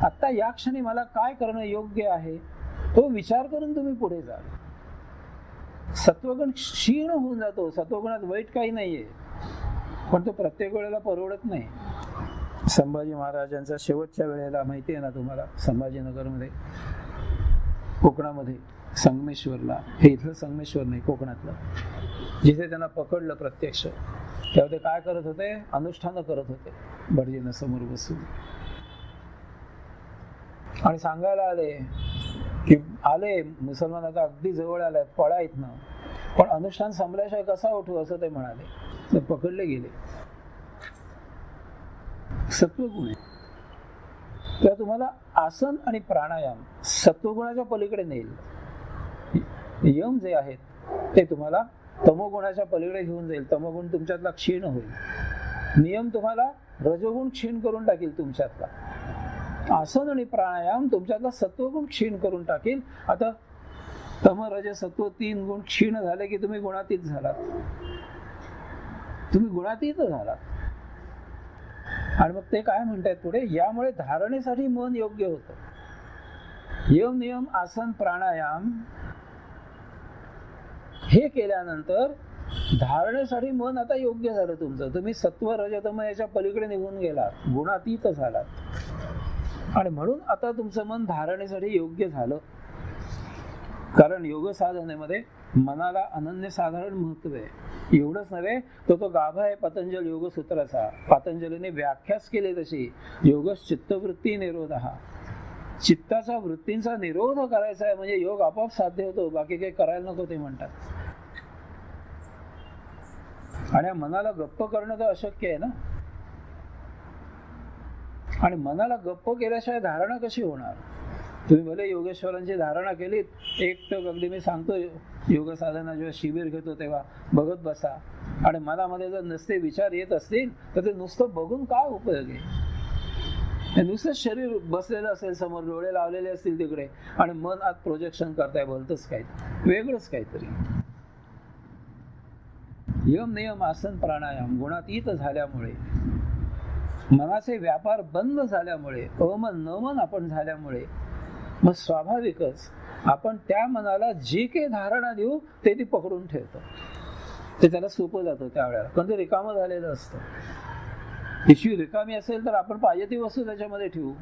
आता या क्षणी मला काय करणं योग्य आहे तो विचार करून तुम्ही पुढे जाल. सत्वगुण क्षीण होऊन जातो. सत्वगुणात वाईट काही नाहीये, पण तो प्रत्येक वेळेला परवडत नाही. संभाजी महाराजांचा शेवटच्या वेळेला माहिती आहे ना तुम्हाला, संभाजीनगरमध्ये, कोकणामध्ये, संगमेश्वरला, हे इथलं संगमेश्वर नाही कोकणातलं, जिथे त्यांना पकडलं प्रत्यक्ष, तेव्हा ते काय करत होते, अनुष्ठानं करत होते भटजींना समोर बसून. आणि सांगायला आले की आले मुसलमान आता अगदी जवळ आलाय, पळा इथनं, पण अनुष्ठान संपल्याशिवाय कसा उठू असं ते म्हणाले. ते पकडले गेले. सत्वगुण आहे. तेव्हा तुम्हाला आसन आणि प्राणायाम सत्वगुणाच्या पलीकडे नेईल. यम जे आहेत ते तुम्हाला तमोगुणाच्या पलीकडे घेऊन जाईल. तमोगुण तुमच्यातला क्षीण होईल. नियम तुम्हाला रजोगुण क्षीण करून टाकील तुमच्यातला. आसन आणि प्राणायाम तुमच्यातला सत्वगुण क्षीण करून टाकील. आता तम रज सत्व 3 गुण क्षीण झाले की तुम्ही गुणातीत झालात. आणि मग ते काय म्हणतायत पुढे, यामुळे धारणेसाठी मन योग्य होतं. यम नियम आसन प्राणायाम हे केल्यानंतर धारणेसाठी मन आता योग्य झालं तुमचं. तुम्ही सत्व रजतम याच्या पलीकडे निघून गेलात, गुणातीत झालात. आणि म्हणून आता तुमचं मन धारणेसाठी योग्य झालं. कारण योग साधनेमध्ये मनाला अनन्यसाधारण महत्व आहे. एवढंच नव्हे, तो गाभा आहे पतंजल योगसूत्राचा. पतंजलीने व्याख्याच केली तशी, योगच चित्तवृत्ती निरोध हा. चित्ताचा वृत्तींचा निरोध करायचा आहे म्हणजे योग आपोआप साध्य होतो. बाकी काही करायला नको ते म्हणतात. आणि मनाला गप्प करणं तर अशक्य आहे ना. आणि मनाला गप्प केल्याशिवाय धारणा कशी होणार. तुम्ही भले योगेश्वरांची धारणा केलीत, एकटक अगदी मी सांगतो, योग साधना जेव्हा शिबिर घेतो तेव्हा बघत बसा. आणि मनामध्ये जर नसते विचार येत असतील तर ते नुसतं बघून काय उपयोग आहे. नुसतं शरीर बसलेलं असेल समोर, डोळे लावलेले असतील तिकडे, आणि मन आत प्रोजेक्शन करताय भलतंच काही वेगळंच काहीतरी. यम नियम आसन प्राणायाम गुणातीत झाल्यामुळे, मनाचे व्यापार बंद झाल्यामुळे, अमन नमन आपण झाल्यामुळे, मग स्वाभाविकच आपण त्या मनाला जे काही धारणा देऊ ते ती पकडून ठेवतो. ते त्याला सोपं जातं त्यावेळेला, कारण ते रिकामं झालेलं असतं. पिशवी रिकामी असेल तर आपण पाहिजे ती वस्तू त्याच्यामध्ये ठेवू.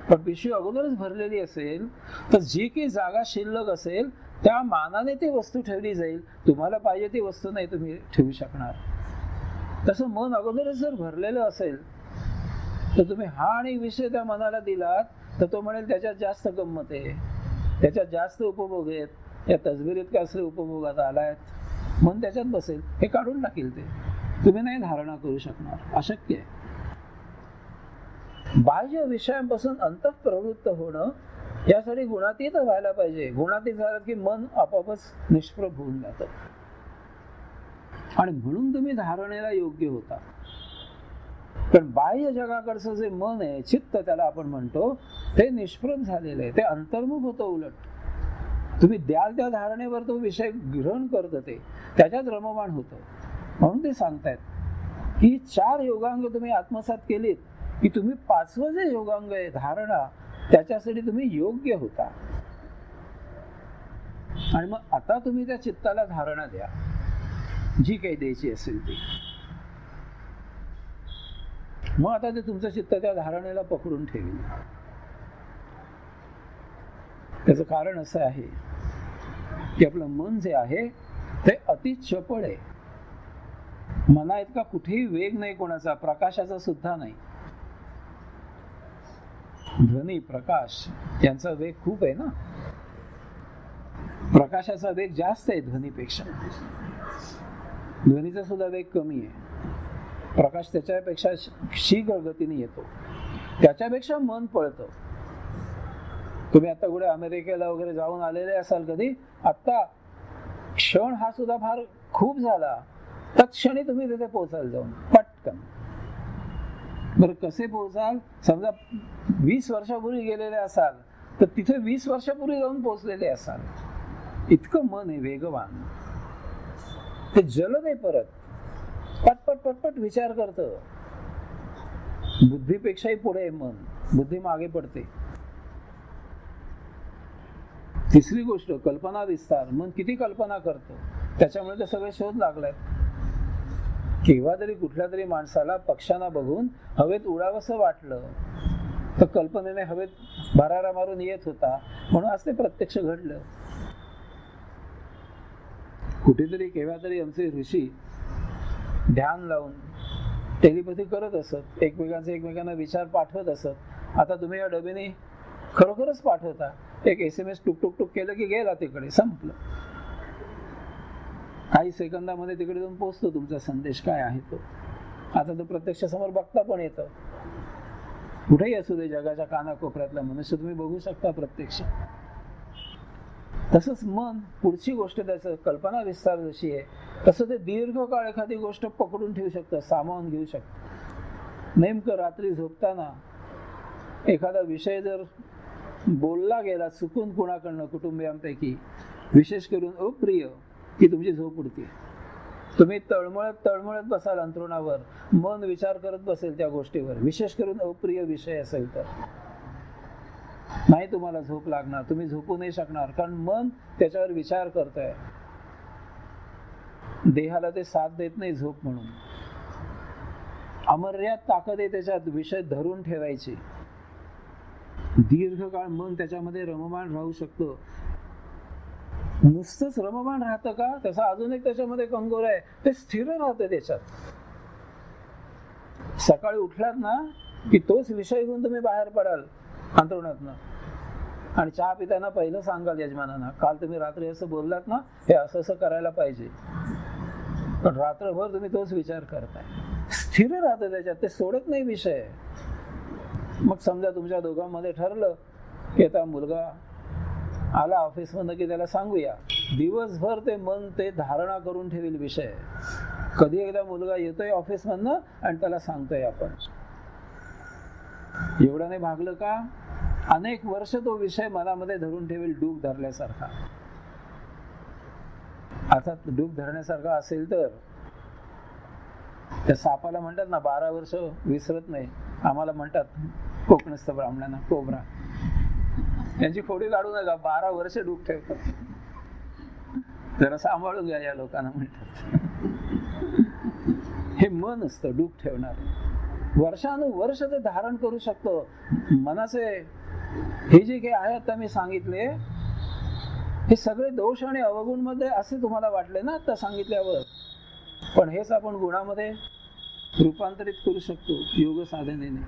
पण पिशवी अगोदरच भरलेली असेल तर जी काही जागा शिल्लक असेल त्या मानाने ती वस्तू ठेवली जाईल. तुम्हाला पाहिजे ती वस्तू नाही तुम्ही ठेवू शकणार. तसं मन अगोदरच जर भरलेलं असेल तर तुम्ही हा आणि विषय त्या मनाला दिलात तर तो म्हणेल त्याच्यात जास्त गंमत आहे, त्याच्यात जास्त उपभोग आहेत, या तसबिरीत काय असले उपभोग आता आलायत, मन त्याच्यात बसेल, हे काढून टाकील. ते तुम्ही नाही धारणा करू शकणार, अशक्य आहे. बाह्य विषयांपासून अंतःप्रवृत्त होणं यासाठी गुणातीत व्हायला पाहिजे. गुणातीत झालं की मन आपोआपच निष्प्रभ होऊन जातं आणि म्हणून तुम्ही धारणेला योग्य होता. पण बाह्य जगाकडचं जे मन आहे, चित्त त्याला आपण म्हणतो, ते निष्प्रभ झालेलं आहे, ते अंतर्मुख होतं. उलट तुम्ही द्याल त्या धारणेवर तो विषय ग्रहण करत, ते त्याच्यात रममाण होतं. म्हणून ते सांगतायत की 4 योगांग तुम्ही आत्मसात केलीत की तुम्ही 5वं जे योगांग आहे धारणा, त्याच्यासाठी तुम्ही योग्य होता. आणि मग आता तुम्ही त्या चित्ताला धारणा द्या जी काही द्यायची असेल ती. मग आता ते तुमचं चित्त त्या धारणेला पकडून ठेवेल. त्याचं कारण असं आहे की आपलं मन जे आहे ते अति चपळ आहे. मना इतका कुठेही वेग नाही, कोणाचा प्रकाशाचा सुद्धा नाही. ध्वनी प्रकाश यांचा वेग खूप आहे ना, प्रकाशाचा वेग जास्त आहे ध्वनीपेक्षा. ध्वनीचा सुद्धा वेग कमी आहे. प्रकाश त्याच्यापेक्षा शीघ्र गतीने येतो, त्याच्यापेक्षा मन पळतं. तुम्ही आता कुठे अमेरिकेला वगैरे जाऊन आलेले असाल कधी, आता क्षण हा सुद्धा फार खूप झाला, तत्क्षणी तुम्ही तिथे पोहोचाल जाऊन पटकन. बरं कसे पोहोचाल? समजा 20 वर्षापूर्वी गेलेले असाल तर तिथे 20 वर्षापूर्वी जाऊन पोहोचलेले असाल. इतकं मन आहे वेगवान, ते जलद आहे. परत पटपट पटपट विचार करतं. बुद्धीपेक्षाही पुढे आहे मन, बुद्धी मागे पडते. तिसरी गोष्ट कल्पना विस्तार. मन किती कल्पना करतं, त्याच्यामुळे ते सगळे शोध लागलाय. केव्हा तरी कुठल्या तरी माणसाला पक्ष्यांना बघून हवेत उडावंसं वाटलं तर कल्पनेने हवेत भरारा मारून येत होता, म्हणून आज ते प्रत्यक्ष घडलं. कुठेतरी केव्हा तरी आमचे ऋषी ध्यान लावून टेलिपॅथी करत असत, एकमेकांना विचार पाठवत असत. आता तुम्ही या डबेने खरोखरच पाठवता. एक SMS टुक टुक टुक केलं की गेला तिकडे, संपलं. काही सेकंदामध्ये तिकडे जाऊन पोहोचतो तुमचा संदेश काय आहे तो. आता तो प्रत्यक्ष समोर बघता पण येतं. कुठेही असू दे जगाच्या कानाकोपऱ्यातला मनुष्य तुम्ही बघू शकता प्रत्यक्ष. तसंच मन पुढची गोष्ट त्याचं कल्पना विस्तार जशी आहे तसं ते दीर्घकाळ एखादी गोष्ट पकडून ठेवू शकतं, सामावून घेऊ शकतं. नेमकं रात्री झोपताना एखादा विषय जर बोलला गेला चुकून कुणाकडनं कुटुंबियांपैकी, विशेष करून अप्रिय, की तुमची झोप उडते. तुम्ही तळमळत बसाल अंथरुणावर, मन विचार करत बसेल त्या गोष्टीवर, विशेष करून अप्रिय विषय असेल तर नाही तुम्हाला झोप लागणार, तुम्ही झोपू नाही शकणार, कारण मन त्याच्यावर विचार करतंय. देहाला ते साथ देत नाही झोप म्हणून. अमर्याद ताकद आहे त्याच्यात विषय धरून ठेवायची. दीर्घकाळ मन त्याच्यामध्ये रममाण राहू शकतो. नुसतंच रममाण राहतं का? त्याचा अजून एक त्याच्यामध्ये कंगोर आहे, ते स्थिर राहतं त्याच्यात. सकाळी उठलात ना की तोच विषय घेऊन तुम्ही बाहेर पडाल अंथरुणातनं आणि चहा पिताना पहिलं सांगाल यजमानांना, काल तुम्ही रात्री असं बोललात ना, हे असं असं करायला पाहिजे. पण रात्रभर तुम्ही तोच विचार करताय. स्थिर राहतं त्याच्यात, ते सोडत नाही विषय. मग समजा तुमच्या दोघांमध्ये ठरलं की आता मुलगा आला ऑफिस मधनं की त्याला सांगूया, दिवसभर ते मन ते धारणा करून ठेवेल विषय. कधी एकदा मुलगा येतोय ऑफिस मधनं आणि त्याला सांगतोय आपण. एवढं नाही भागलं का? अनेक वर्ष तो विषय मनामध्ये धरून ठेवेल डूब धरल्यासारखा. अर्थात डूब धरण्यासारखा असेल तर त्या सापाला म्हणतात ना 12 वर्ष विसरत नाही. आम्हाला म्हणतात कोकणस्थ ब्राह्मणांना कोबरा, त्यांची खोडी काढू नका, 12 वर्ष डूब ठेवतात. जरा सांभाळून घ्या या लोकांना म्हणतात. हे मन असतं डूब ठेवणार. वर्षानुवर्ष ते धारण करू शकतो. मनाचे हे जे काही आहे आता मी सांगितले, हे सगळे दोष आणि अवगुण मध्ये असे तुम्हाला वाटले ना आता सांगितल्यावर, पण हेच आपण गुणामध्ये रूपांतरित करू शकतो योग साधनेने.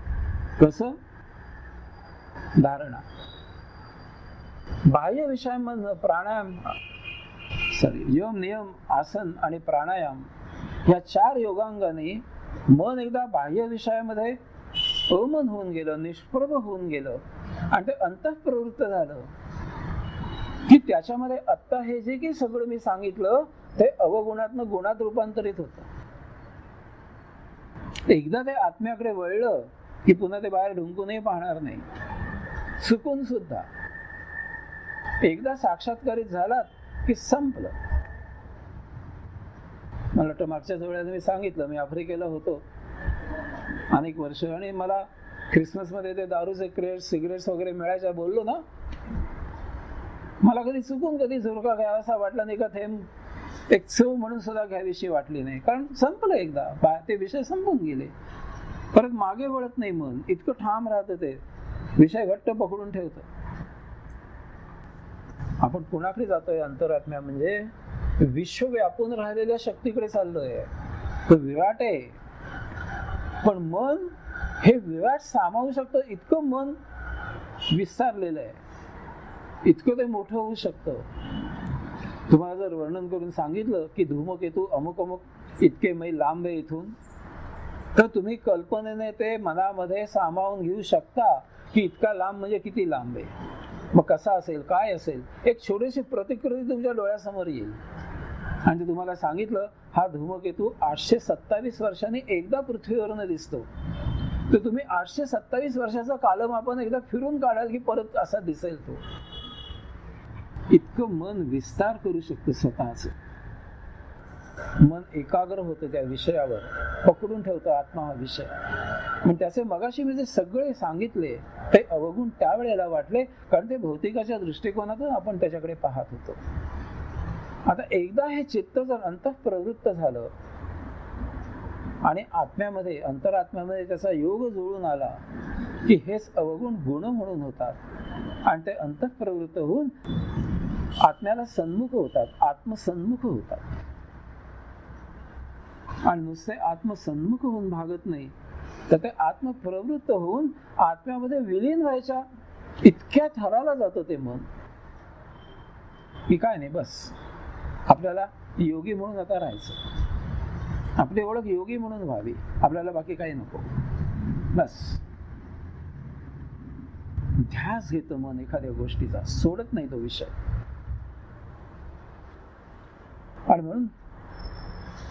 कसं? धारणा. बाह्य विषयांमध्ये प्राणायाम, यम, नियम, आसन आणि प्राणायाम या 4 योगांगाने मन एकदा बाह्य विषयामध्ये अमन होऊन गेलं, निष्प्रभ होऊन गेलं आणि ते अंतःप्रवृत्त झालं की त्याच्यामध्ये आत्ता हे जे काही सगळं मी सांगितलं ते अवगुणातनं गुणात रूपांतरित होतं. एकदा ते आत्म्याकडे वळलं की पुन्हा ते बाहेर ढुंकूनही पाहणार नाही, चुकून सुद्धा. एकदा साक्षात्कारित झालात की संपलं. मला वाटतं मागच्या वेळेला मी सांगितलं, मी आफ्रिकेला होतो अनेक वर्ष आणि मला ख्रिसमसमध्ये ते दारूचे क्रेट, सिगरेट्स वगैरे मिळायच्या बोललो ना, मला कधी चुकून कधी झुरका घ्यावासा वाटला नाही का थेंब एक चव म्हणून सुद्धा घ्यावीशी वाटली नाही, कारण संपलं एकदा, ते विषय संपून गेले. परत मागे वळत नाही मन, इतकं ठाम राहतं ते विषय घट्ट पकडून ठेवतं. आपण कुणाकडे जातोय? अंतरात्म्या म्हणजे विश्व व्यापून राहिलेल्या शक्तीकडे चाललोय. तो विराट आहे, पण मन हे विराट सामावू शकतं इतकं मन विस्तारलेलं आहे, इतकं ते मोठं होऊ शकतं. तुम्हाला जर वर्णन करून सांगितलं की धूमकेतू अमुक अमुक इतके मैल लांब आहे इथून, तर तुम्ही कल्पनेने ते मनामध्ये सामावून घेऊ शकता की इतका लांब म्हणजे किती लांब आहे, मग कसा असेल, काय असेल. एक छोटीशी प्रतिकृती तुमच्या डोळ्यासमोर येईल आणि ते तुम्हाला सांगितलं हा धूमकेतू 827 वर्षांनी एकदा पृथ्वीवरून दिसतो, तर तुम्ही 827 वर्षाचा कालमापन एकदा फिरून काढाल की परत असा दिसेल तो. इतकं मन विस्तार करू शकतं स्वतःच. मन एकाग्र होतं त्या विषयावर, पकडून ठेवतं आत्मा हा विषय. पण त्याचे मगाशी मी जे सगळे सांगितले ते अवगुण त्यावेळेला वाटले, कारण ते भौतिकाच्या दृष्टिकोनातून आपण त्याच्याकडे पाहत होतो. आता एकदा हे चित्त जर अंतःप्रवृत्त झालं आणि आत्म्यामध्ये, अंतरात्म्यामध्ये त्याचा योग जुळून आला की हेच अवगुण गुण म्हणून होतात आणि ते अंतःप्रवृत्त होऊन आत्म्याला सन्मुख होतात, आत्मसन्मुख होतात. आणि नुसते आत्मसन्मुख होऊन भागत नाही, तर ते आत्मप्रवृत्त होऊन आत्म्यामध्ये विलीन व्हायच्या इतक्या थराला जातं ते मन की काय नाही, बस आपल्याला योगी म्हणून आता राहायचं, आपली ओळख योगी म्हणून व्हावी, आपल्याला बाकी काही नको, बस. ध्यास घेतं मन एखाद्या गोष्टीचा, सोडत नाही तो विषय. आणि म्हणून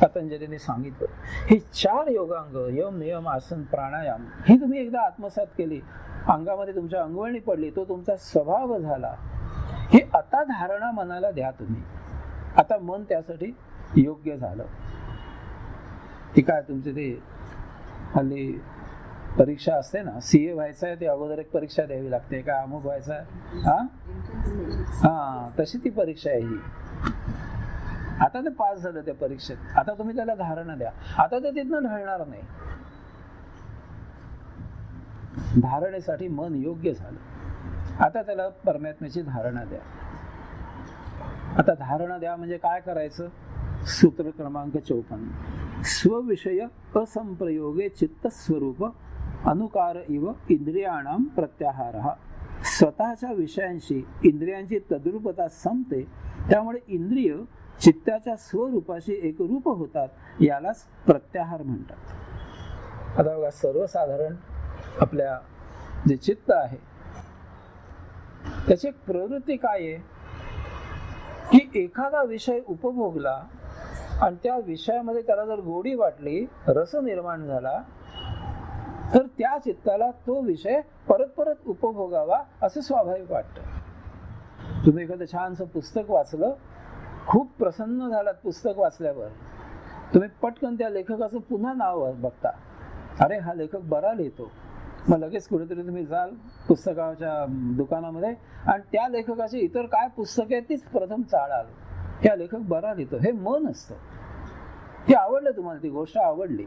पतंजलीने सांगितलं हे 4 योगांग, यम, नियम, आसन, प्राणायाम, ही तुम्ही एकदा आत्मसात केली, अंगामध्ये तुमच्या अंगवळणी पडली, तो तुमचा स्वभाव झाला, हे आता धारणा मनाला द्या तुम्ही. आता मन त्यासाठी योग्य झालं. ती काय तुमचे ते हल्ली परीक्षा असते ना, सीए व्हायचं आहे ते अगोदर एक परीक्षा द्यावी लागते, काय अमुक व्हायचं आहे, हा तशी ती परीक्षा आहे ही. आता ते पास झालं त्या परीक्षेत, आता तुम्ही त्याला धारणा द्या. आता ते तिथनं ढळणार नाही. धारणेसाठी मन योग्य झालं, आता त्याला परमात्म्याची धारणा द्या. आता धारणा द्या म्हणजे काय करायचं? सूत्र क्रमांक 54, स्वविषय असंप्रयोगे चित्तस्वरूप अनुकार इव इंद्रियाणाम प्रत्याहारः. स्वतःच्या विषयांशी इंद्रियांची तद्रूपता संपते, त्यामुळे इंद्रिय चित्ताच्या स्वरूपाशी एकरूप होतात, यालाच प्रत्याहार म्हणतात. आता बघा, सर्वसाधारण आपल्या जे चित्त आहे त्याची प्रवृत्ती काय आहे की एखादा विषय उपभोगला आणि त्या विषयामध्ये त्याला जर गोडी वाटली, रस निर्माण झाला, तर त्या चित्ताला तो विषय परत परत उपभोगावा असं स्वाभाविक वाटतं. तुम्ही एखादं छानसं पुस्तक वाचलं, खूप प्रसन्न झालात पुस्तक वाचल्यावर, तुम्ही पटकन त्या लेखकाचं पुन्हा नाव बघता, अरे हा लेखक बरा लिहितो, मग लगेच कुठेतरी तुम्ही जाल पुस्तकाच्या दुकानामध्ये आणि त्या लेखकाची इतर काय पुस्तके तीच प्रथम चाळाल, त्या लेखक बरा लिहितो. हे मन असतं. हे आवडलं तुम्हाला, ती गोष्ट आवडली,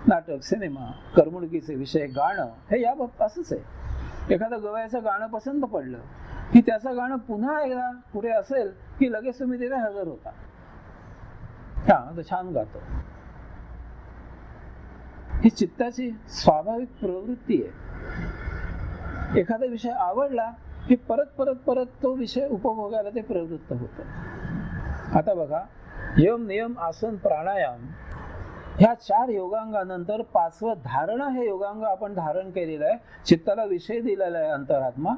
नाटक, सिनेमा, करमणुकीचे विषय, गाणं, हे या बाबत असंच आहे. एखादं गवयाचं गाणं पसंत पडलं की त्याचं गाणं पुन्हा एकदा पुढे असेल की लगेच तुम्ही तिथे हजर होता. हा छान गातो. ही चित्ताची स्वाभाविक प्रवृत्ती आहे. एखादा विषय आवडला की परत परत परत तो विषय उपभोगायला ते प्रवृत्त होतं. आता बघा, यम, नियम, आसन, प्राणायाम ह्या 4 योगांगानंतर 5वं धारणा हे योगांग आपण धारण केलेलं आहे. चित्ताला विषय दिलेला आहे अंतरात्मा.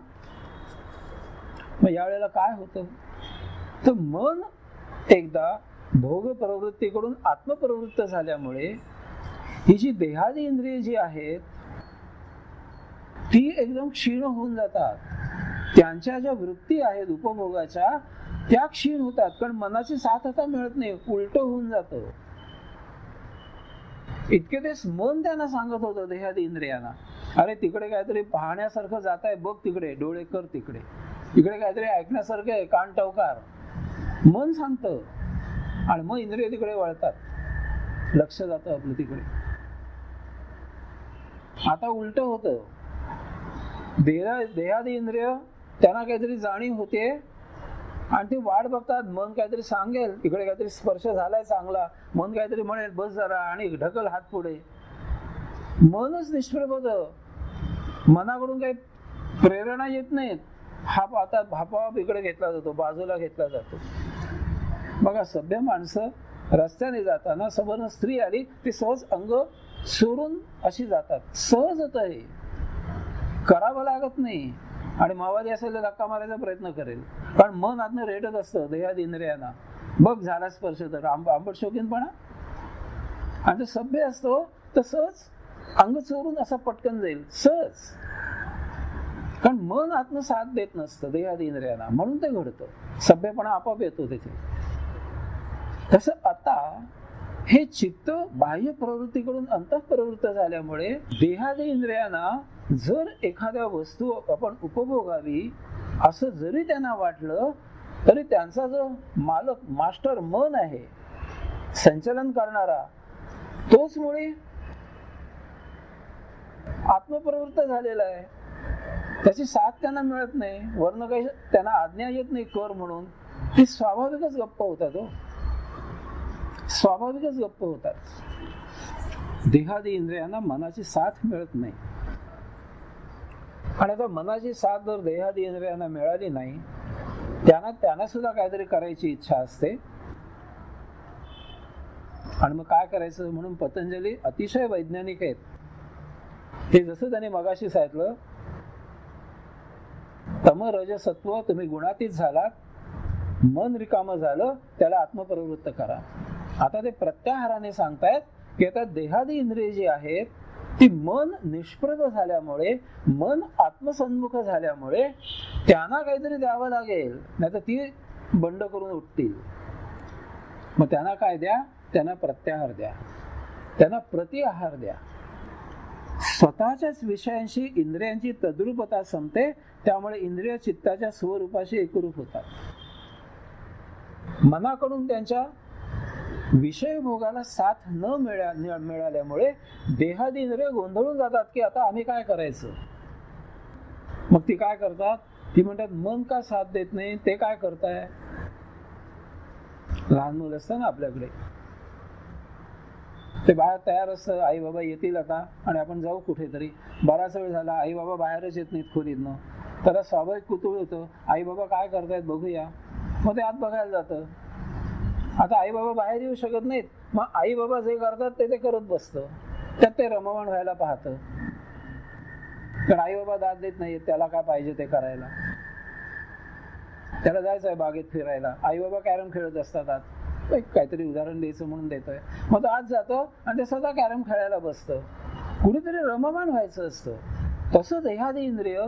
मग यावेळेला काय होतं तर मन एकदा भोग प्रवृत्तीकडून आत्मप्रवृत्त झाल्यामुळे ही जी देहादी इंद्रिय जी आहेत ती एकदम क्षीण होऊन जातात. त्यांच्या ज्या वृत्ती आहेत उपभोगाच्या त्या क्षीण होतात. कारण मनाची साथ आता मिळत नाही, उलट होऊन जातं. इतके तेच मन त्यांना सांगत होतं देहादी इंद्रियांना, अरे तिकडे काहीतरी पाहण्यासारखं जात आहे, बघ तिकडे, डोळे कर तिकडे, इकडे काहीतरी ऐकण्यासारखं आहे, कान टवकार. मन सांगतं आणि मग इंद्रिय तिकडे वळतात, लक्ष जातं आपलं तिकडे. आता उलट होतं. देहादी इंद्रिय त्यांना काहीतरी जाणीव होते आणि ते वाट बघतात, मन काहीतरी सांगेल, इकडे काहीतरी स्पर्श झालाय चांगला, मन काहीतरी म्हणेल बस जरा आणि ढकल हात पुढे. मनच निष्प्रभ होतं. मनाकडून काही प्रेरणा येत नाहीत. आता भापाप इकडे घेतला जातो, बाजूला घेतला जातो. बघा, सभ्य माणसं रस्त्याने जाताना सवर्ण स्त्री आली ती सहज अंग सोडून अशी जातात. सहज होत आहे, करावं लागत नाही. आणि मावादी असेल तर धक्का मारायचा प्रयत्न करेल, कारण मन आतनं रेटत असतं देहादी इंद्रियांना, बघ झाला स्पर्श तर आंबट शौकीनपणा. आणि जर सभ्य असतो तर सहज अंग चोरून असा पटकन जाईल, सहज. कारण मन आतनं साथ देत नसतं देहादी इंद्रियांना, म्हणून ते घडतं. सभ्यपणा आपोआप येतो तिथे. तसं आता हे चित्त बाह्य प्रवृत्तीकडून अंतःप्रवृत्त झाल्यामुळे देहादी इंद्रियांना जर एखाद्या वस्तू आपण उपभोगावी असं जरी त्यांना वाटलं तरी त्यांचा जो मालक, मास्टर मन आहे, संचलन करणारा, तोच मुळे आत्मप्रवृत्त झालेला आहे. त्याची साथ त्यांना मिळत नाही, वर्ण काही त्यांना आज्ञा येत नाही कर म्हणून. ते स्वाभाविकच गप्प होतात. स्वाभाविकच गप्प होतात. देहादी इंद्रियांना मनाची साथ मिळत नाही. आणि आता मनाची साथ जर देहादी इंद्रियांना मिळाली नाही, त्यांना सुद्धा काहीतरी करायची इच्छा असते. आणि मग काय करायचं म्हणून पतंजली अतिशय वैज्ञानिक आहेत. हे जसं त्यांनी मगाशी सांगितलं, तम रज सत्व तुम्ही गुणातीत झालात, मन रिकामं झालं, त्याला आत्मप्रवृत्त करा. आता ते प्रत्याहाराने सांगतायत की आता देहादी इंद्रिय जी आहेत ती मन निष्प्रभ झाल्यामुळे, मन आत्मसन्मुख झाल्यामुळे त्यांना काहीतरी द्यावं लागेल, नाही तर ती बंड करून उठतील. मग त्यांना काय द्या? त्यांना प्रत्याहार द्या, त्यांना प्रतिआहार द्या. स्वतःच्याच विषयांशी इंद्रियांची तद्रूपता संपते, त्यामुळे इंद्रिय चित्ताच्या स्वरूपाशी एकरूप होतात. मनाकडून त्यांच्या विषय भोगाला साथ न मिळाल्यामुळे देहादी इंद्रिय गोंधळून जातात की आता आम्ही काय करायचं. मग ती काय करतात? ती म्हणतात मन का साथ देत नाही, ते काय करताय? लहान मुलं असतं ना आपल्याकडे, ते बाहेर तयार असतं, आई बाबा येतील आता आणि आपण जाऊ कुठेतरी. बराच वेळ झाला आई बाबा बाहेरच येत नाहीत खोलीतनं. त्याला स्वाभाविक कुतूहल होतं, आई बाबा काय करतायत बघूया. मग ते आत बघायला जातं. आता आई बाबा बाहेर येऊ शकत नाहीत, मग आई बाबा जे करतात ते करत बसतं. त्यात ते रममाण व्हायला पाहतं. कारण आई बाबा दाद देत नाहीत, त्याला काय पाहिजे ते करायला. त्याला जायचंय बागेत फिरायला, आई बाबा कॅरम खेळत असतात आत. काहीतरी उदाहरण द्यायचं म्हणून देतोय. मग तो आत जातो आणि ते स्वतः कॅरम खेळायला बसतं. कुणीतरी रममाण व्हायचं असतं. तसं देहादी इंद्रिय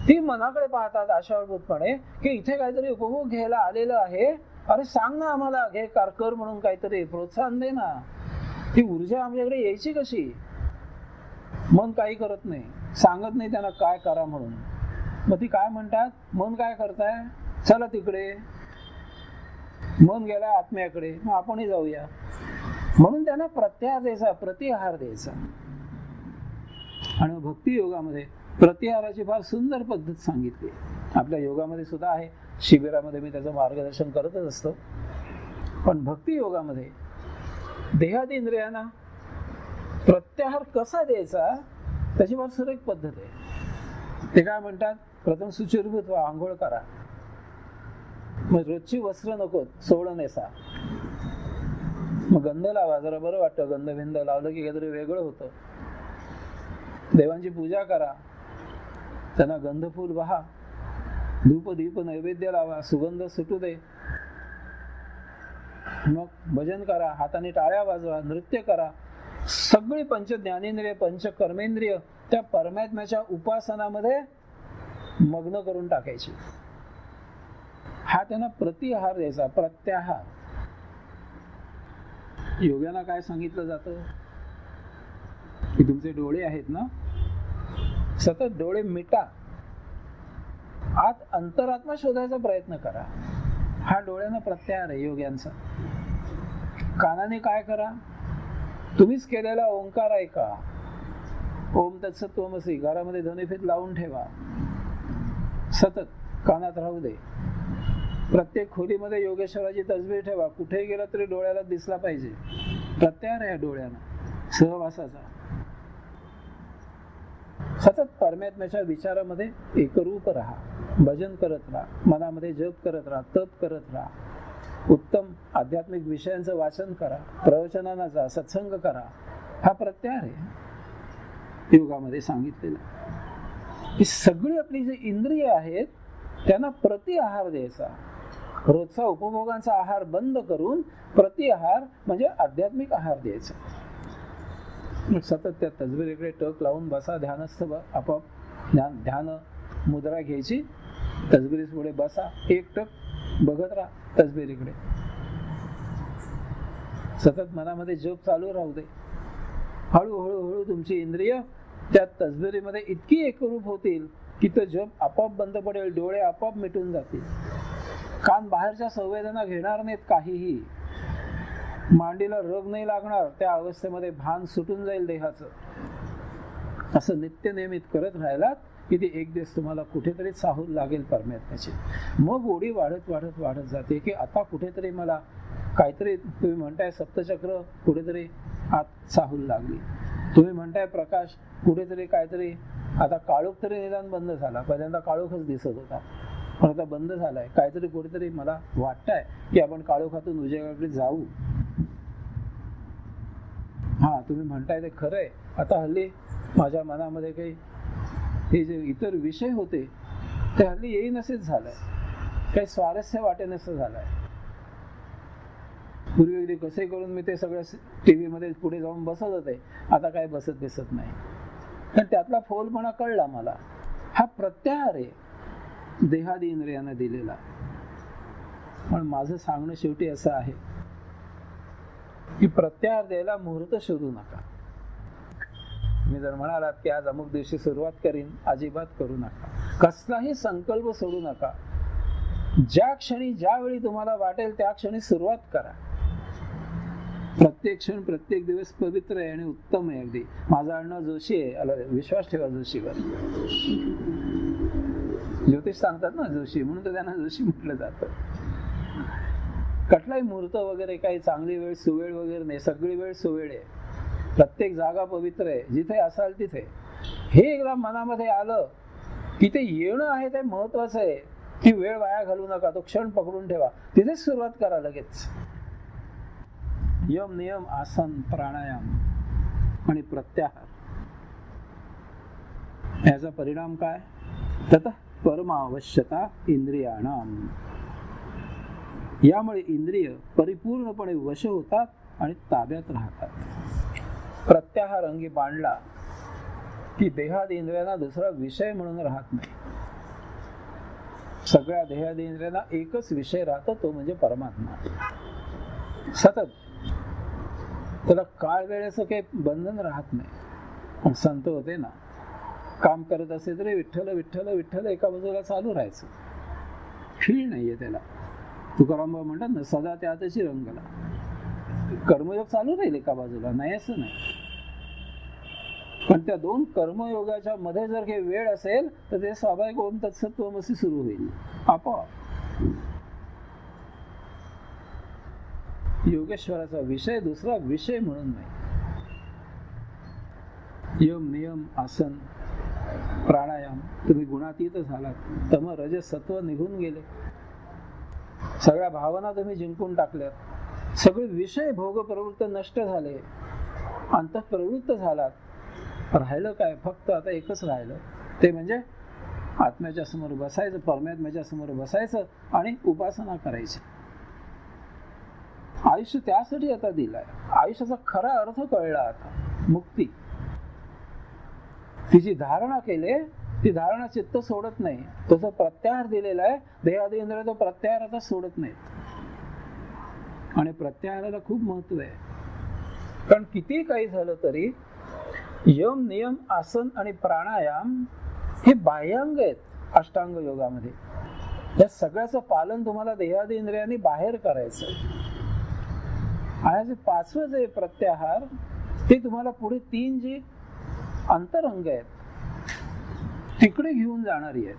ती मनाकडे पाहतात आशाभूतपणे की इथे काहीतरी उपभोग घ्यायला आलेलं आहे, अरे सांग ना आम्हाला, घे कर म्हणून काहीतरी प्रोत्साहन दे ना. ती ऊर्जा आमच्याकडे यायची कशी? मन काही करत नाही, सांगत नाही त्यांना काय करा म्हणून. मग ती काय म्हणतात? मन काय करताय, चला तिकडे. मन गेला आत्म्याकडे, मग आपणही जाऊया. म्हणून त्यांना प्रत्याहार द्यायचा, प्रतिहार द्यायचा. आणि भक्ती योगामध्ये प्रतिहाराची फार सुंदर पद्धत सांगितली. आपल्या योगामध्ये सुद्धा आहे, शिबिरामध्ये मी त्याचं मार्गदर्शन करतच असतो. पण भक्ती योगामध्ये देहादी इंद्रियांना प्रत्याहार कसा द्यायचा त्याची फार सुरेख पद्धत आहे. ते काय म्हणतात, प्रथम शुचिर्भूत व्हा, आंघोळ करा, मग रोजची वस्त्र नको, सोडून नेसा, मग गंध लावा, जरा बरं वाटतं, गंधबिंद लावलं की काहीतरी वेगळं होतं. देवांची पूजा करा, त्यांना गंधफूल वाहा, धूप दीप नैवेद्य लावा, सुगंध सुटू दे, मग भजन करा, हाताने टाळ्या वाजवा, नृत्य करा. सगळी पंच ज्ञानेंद्रिय, पंच कर्मेंद्रिय त्या परमात्म्याच्या उपासनामध्ये मग्न करून टाकायची. हा त्यांना प्रतिहार द्यायचा, प्रत्याहार. योग्यांना काय सांगितलं जातं की तुमचे डोळे आहेत ना, सतत डोळे मिटा, आत अंतरात्मा शोधायचा प्रयत्न करा. हा डोळ्यांना प्रत्याहार आहे योग्यांचा. कानाने काय करा, तुम्हीच केलेला ओंकार ऐका, ओम तत्सत्वमसी, घरामध्ये ध्वनिफीत लावून ठेवा, सतत कानात राहू दे. प्रत्येक खोलीमध्ये योगेश्वराची तसबीर ठेवा, कुठेही गेला तरी डोळ्याला दिसला पाहिजे. प्रत्याहार आहे डोळ्यानं सहवासाचा. सतत परमात्म्याच्या विचारामध्ये एकरूप राहा, भजन करत राहा, मनामध्ये जप करत राहा, तप करत राहा, उत्तम आध्यात्मिक विषयांचं वाचन करा, प्रवचनांना जा, सत्संग करा. हा प्रत्याहार आहे योगामध्ये सांगितलेला. ही सगळी आपली जी इंद्रिय आहेत त्यांना प्रतिआहार द्यायचा. रोजचा उपभोगांचा आहार बंद करून प्रतिआहार म्हणजे आध्यात्मिक आहार द्यायचा. सतत त्या तसबिरीकडे टक लावून बसा, ध्यानस्थ आपोआप ध्यान मुद्रा घ्यायची, तसबिरीस पुढे बसा, एक टक बघत राहा तसबिरीकडे, सतत मनामध्ये जप चालू राहू दे. हळूहळू तुमची इंद्रिय त्या तसबिरीमध्ये इतकी एकरूप होतील की तो जप आपोआप बंद पडेल, डोळे आपोआप मिटून जातील, कान बाहेरच्या संवेदना घेणार नाहीत, काहीही मांडीला रोग नाही लागणार, त्या अवस्थेमध्ये भान सुटून जाईल देहाचं. असं नित्य नियमित करत राहिलात की ते एक दिवस तुम्हाला कुठेतरी चाहूल लागेल परमात्म्याची. मग ओढी वाढत वाढत वाढत जाते की आता कुठेतरी मला काहीतरी, तुम्ही म्हणताय सप्तचक्र कुठेतरी आत चाहूल लागली, तुम्ही म्हणताय प्रकाश कुठेतरी काहीतरी, आता काळोख तरी निदान बंद झाला. पहिल्यांदा काळोखच दिसत होता, पण आता बंद झालाय. काहीतरी कुठेतरी मला वाटतंय की आपण काळोखातून उजेडाकडे जाऊ. हा, तुम्ही म्हणताय ते खरंय. आता हल्ली माझ्या मनामध्ये काही हे जे इतर विषय होते ते हल्ली येईनसेच झालंय, काही स्वारस्य वाटेनसं झालंय. पूर्वी अगदी कसे करून मी ते सगळं टीव्ही मध्ये पुढे जाऊन बसत होते, आता काय बसत दिसत नाही. पण त्यातला फोलपणा कळला मला. हा प्रत्याहार आहे देहादी इंद्रियांना दिलेला. पण माझं सांगणं शेवटी असं आहे की प्रत्याहार द्यायला मुहूर्त शोधू नका. मी जर म्हणालात की आज अमुक दिवशी सुरुवात करीन, अजिबात करू नका. कसलाही संकल्प सोडू नका. ज्या क्षणी ज्यावेळी तुम्हाला वाटेल त्या क्षणी सुरुवात करा. प्रत्येक क्षण प्रत्येक दिवस पवित्र आहे आणि उत्तम आहे. अगदी माझं आडनाव जोशी आहे, विश्वास ठेवा जोशीवर. ज्योतिष सांगतात ना जोशी, म्हणून तर त्यांना जोशी म्हटलं जातं. कुठलाही मुहूर्त वगैरे काही चांगली वेळ सुवेळ वगैरे नाही, सगळी वेळ सुवेळ आहे. प्रत्येक जागा पवित्र आहे, जिथे असाल तिथे. हे एकदा मनामध्ये आलं की ते येणं आहे ते महत्वाचं आहे. ती वेळ वाया घालू नका, तो क्षण पकडून ठेवा, तिथेच सुरुवात करा लगेच. यम नियम आसन प्राणायाम आणि प्रत्याहार, याचा परिणाम काय? ततः परमावश्यता इंद्रियाणाम. यामुळे इंद्रिय परिपूर्णपणे वश होतात आणि ताब्यात राहतात. प्रत्याहार अंगी बांधला की देहादी इंद्रियांना दुसरा विषय म्हणून राहत नाही. सगळ्या देहादी इंद्रियांना एकच विषय राहतो, तो म्हणजे परमात्मा. सतत त्याला काळ वेळेचं काही बंधन राहत नाही. पण संत होते ना, काम करत असे तरी विठ्ठल विठ्ठल विठ्ठल एका बाजूला चालू राहायचं, खीळ नाहीये त्याला. तुकाराम म्हणतात ना, सदा त्यातची रंगला. कर्मयोग चालू राहील एका बाजूला, नाही असं नाही, पण त्या दोन कर्मयोगाच्या मध्ये जर काही वेळ असेल तर ते स्वाभाविक ओम तत्सत्वमसी सुरू होईल आपोआप. योगेश्वराचा विषय दुसरा विषय म्हणून नाही. यम नियम आसन प्राणायाम, तुम्ही गुणातीत झालात, तम रज सत्व निघून गेले, सगळ्या भावना तुम्ही जिंकून टाकल्यात, सगळे विषय भोग प्रवृत्त नष्ट झाले, अंतःप्रवृत्त झालात. राहिलं काय? फक्त आता एकच राहिलं, ते म्हणजे आत्म्याच्या समोर बसायचं, परमात्म्याच्या समोर बसायचं आणि उपासना करायची. आयुष्य त्यासाठी आता दिलाय. आयुष्याचा खरा अर्थ कळला आता, मुक्ती. तिची धारणा केली, ती धारणा चित्त सोडत नाही. तो जो प्रत्याहार दिलेला आहे देहादी इंद्रिय, तो प्रत्याहार आता सोडत नाही. आणि प्रत्याहाराला खूप महत्व आहे. कारण किती काही झालं तरी यम नियम आसन आणि प्राणायाम हे बाह्यांग आहेत अष्टांग योगामध्ये. या सगळ्याचं पालन तुम्हाला देहादी इंद्रियांनी बाहेर करायचं. आणि पाचवं जे प्रत्याहार ते तुम्हाला पुढे तीन जी अंतरंग आहेत तिकडे घेऊन जाणारी आहेत.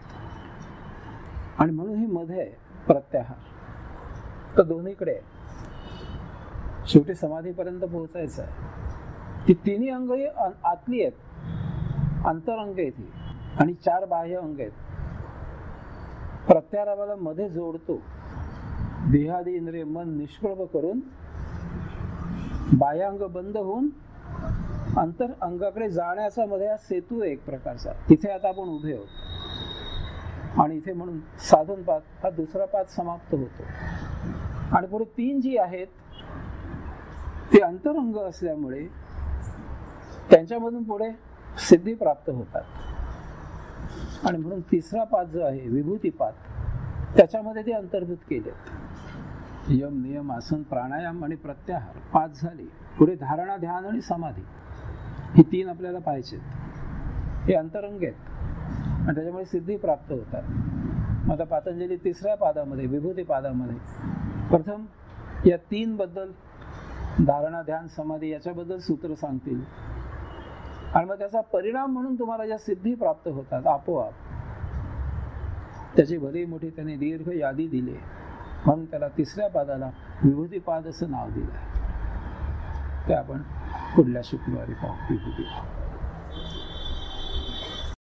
आणि म्हणून ही मध्ये आहे प्रत्याहार, तर दोन्हीकडे आहे. शेवटी समाधीपर्यंत पोहोचायचं आहे. ती तिन्ही अंग ही आतली आहेत, अंतरंग आहेत ही, आणि चार बाह्य अंग आहेत. प्रत्याहाराला मध्ये जोडतो. देहादी इंद्रिय मन निष्प्रभ करून बाह्यांग बंद होऊन अंतर अंगाकडे जाण्याचा मध्ये हा सेतू आहे एक प्रकारचा. तिथे आता आपण उभे आहोत. आणि इथे म्हणून साधन पाद हा दुसरा पाद समाप्त होतो. आणि पुढे तीन जी आहेत ते अंतरंग असल्यामुळे त्यांच्यामधून पुढे सिद्धी प्राप्त होतात. आणि म्हणून तिसरा पाद जो आहे विभूती पाद, त्याच्यामध्ये ते अंतर्भूत केले. यम नियम आसन प्राणायाम आणि प्रत्याहार पाच झाले. पुढे धारणा ध्यान आणि समाधी, ही तीन आपल्याला पाहिजेत. हे अंतरंग आहेत आणि त्याच्यामुळे सिद्धी प्राप्त होतात. आता पतंजली तिसऱ्या पादामध्ये विभूती पादामध्ये प्रथम या तीन बद्दल, धारणा ध्यान समाधी याच्याबद्दल सूत्र सांगतील. आणि मग त्याचा परिणाम म्हणून तुम्हाला ज्या सिद्धी प्राप्त होतात आपोआप, त्याची भली मोठी त्यांनी दीर्घ यादी दिली. म्हणून त्याला तिसऱ्या पादाला विभूती पाद असं नाव दिलं. ते आपण पुढल्या शुक्रवारी पाहू. विभूती.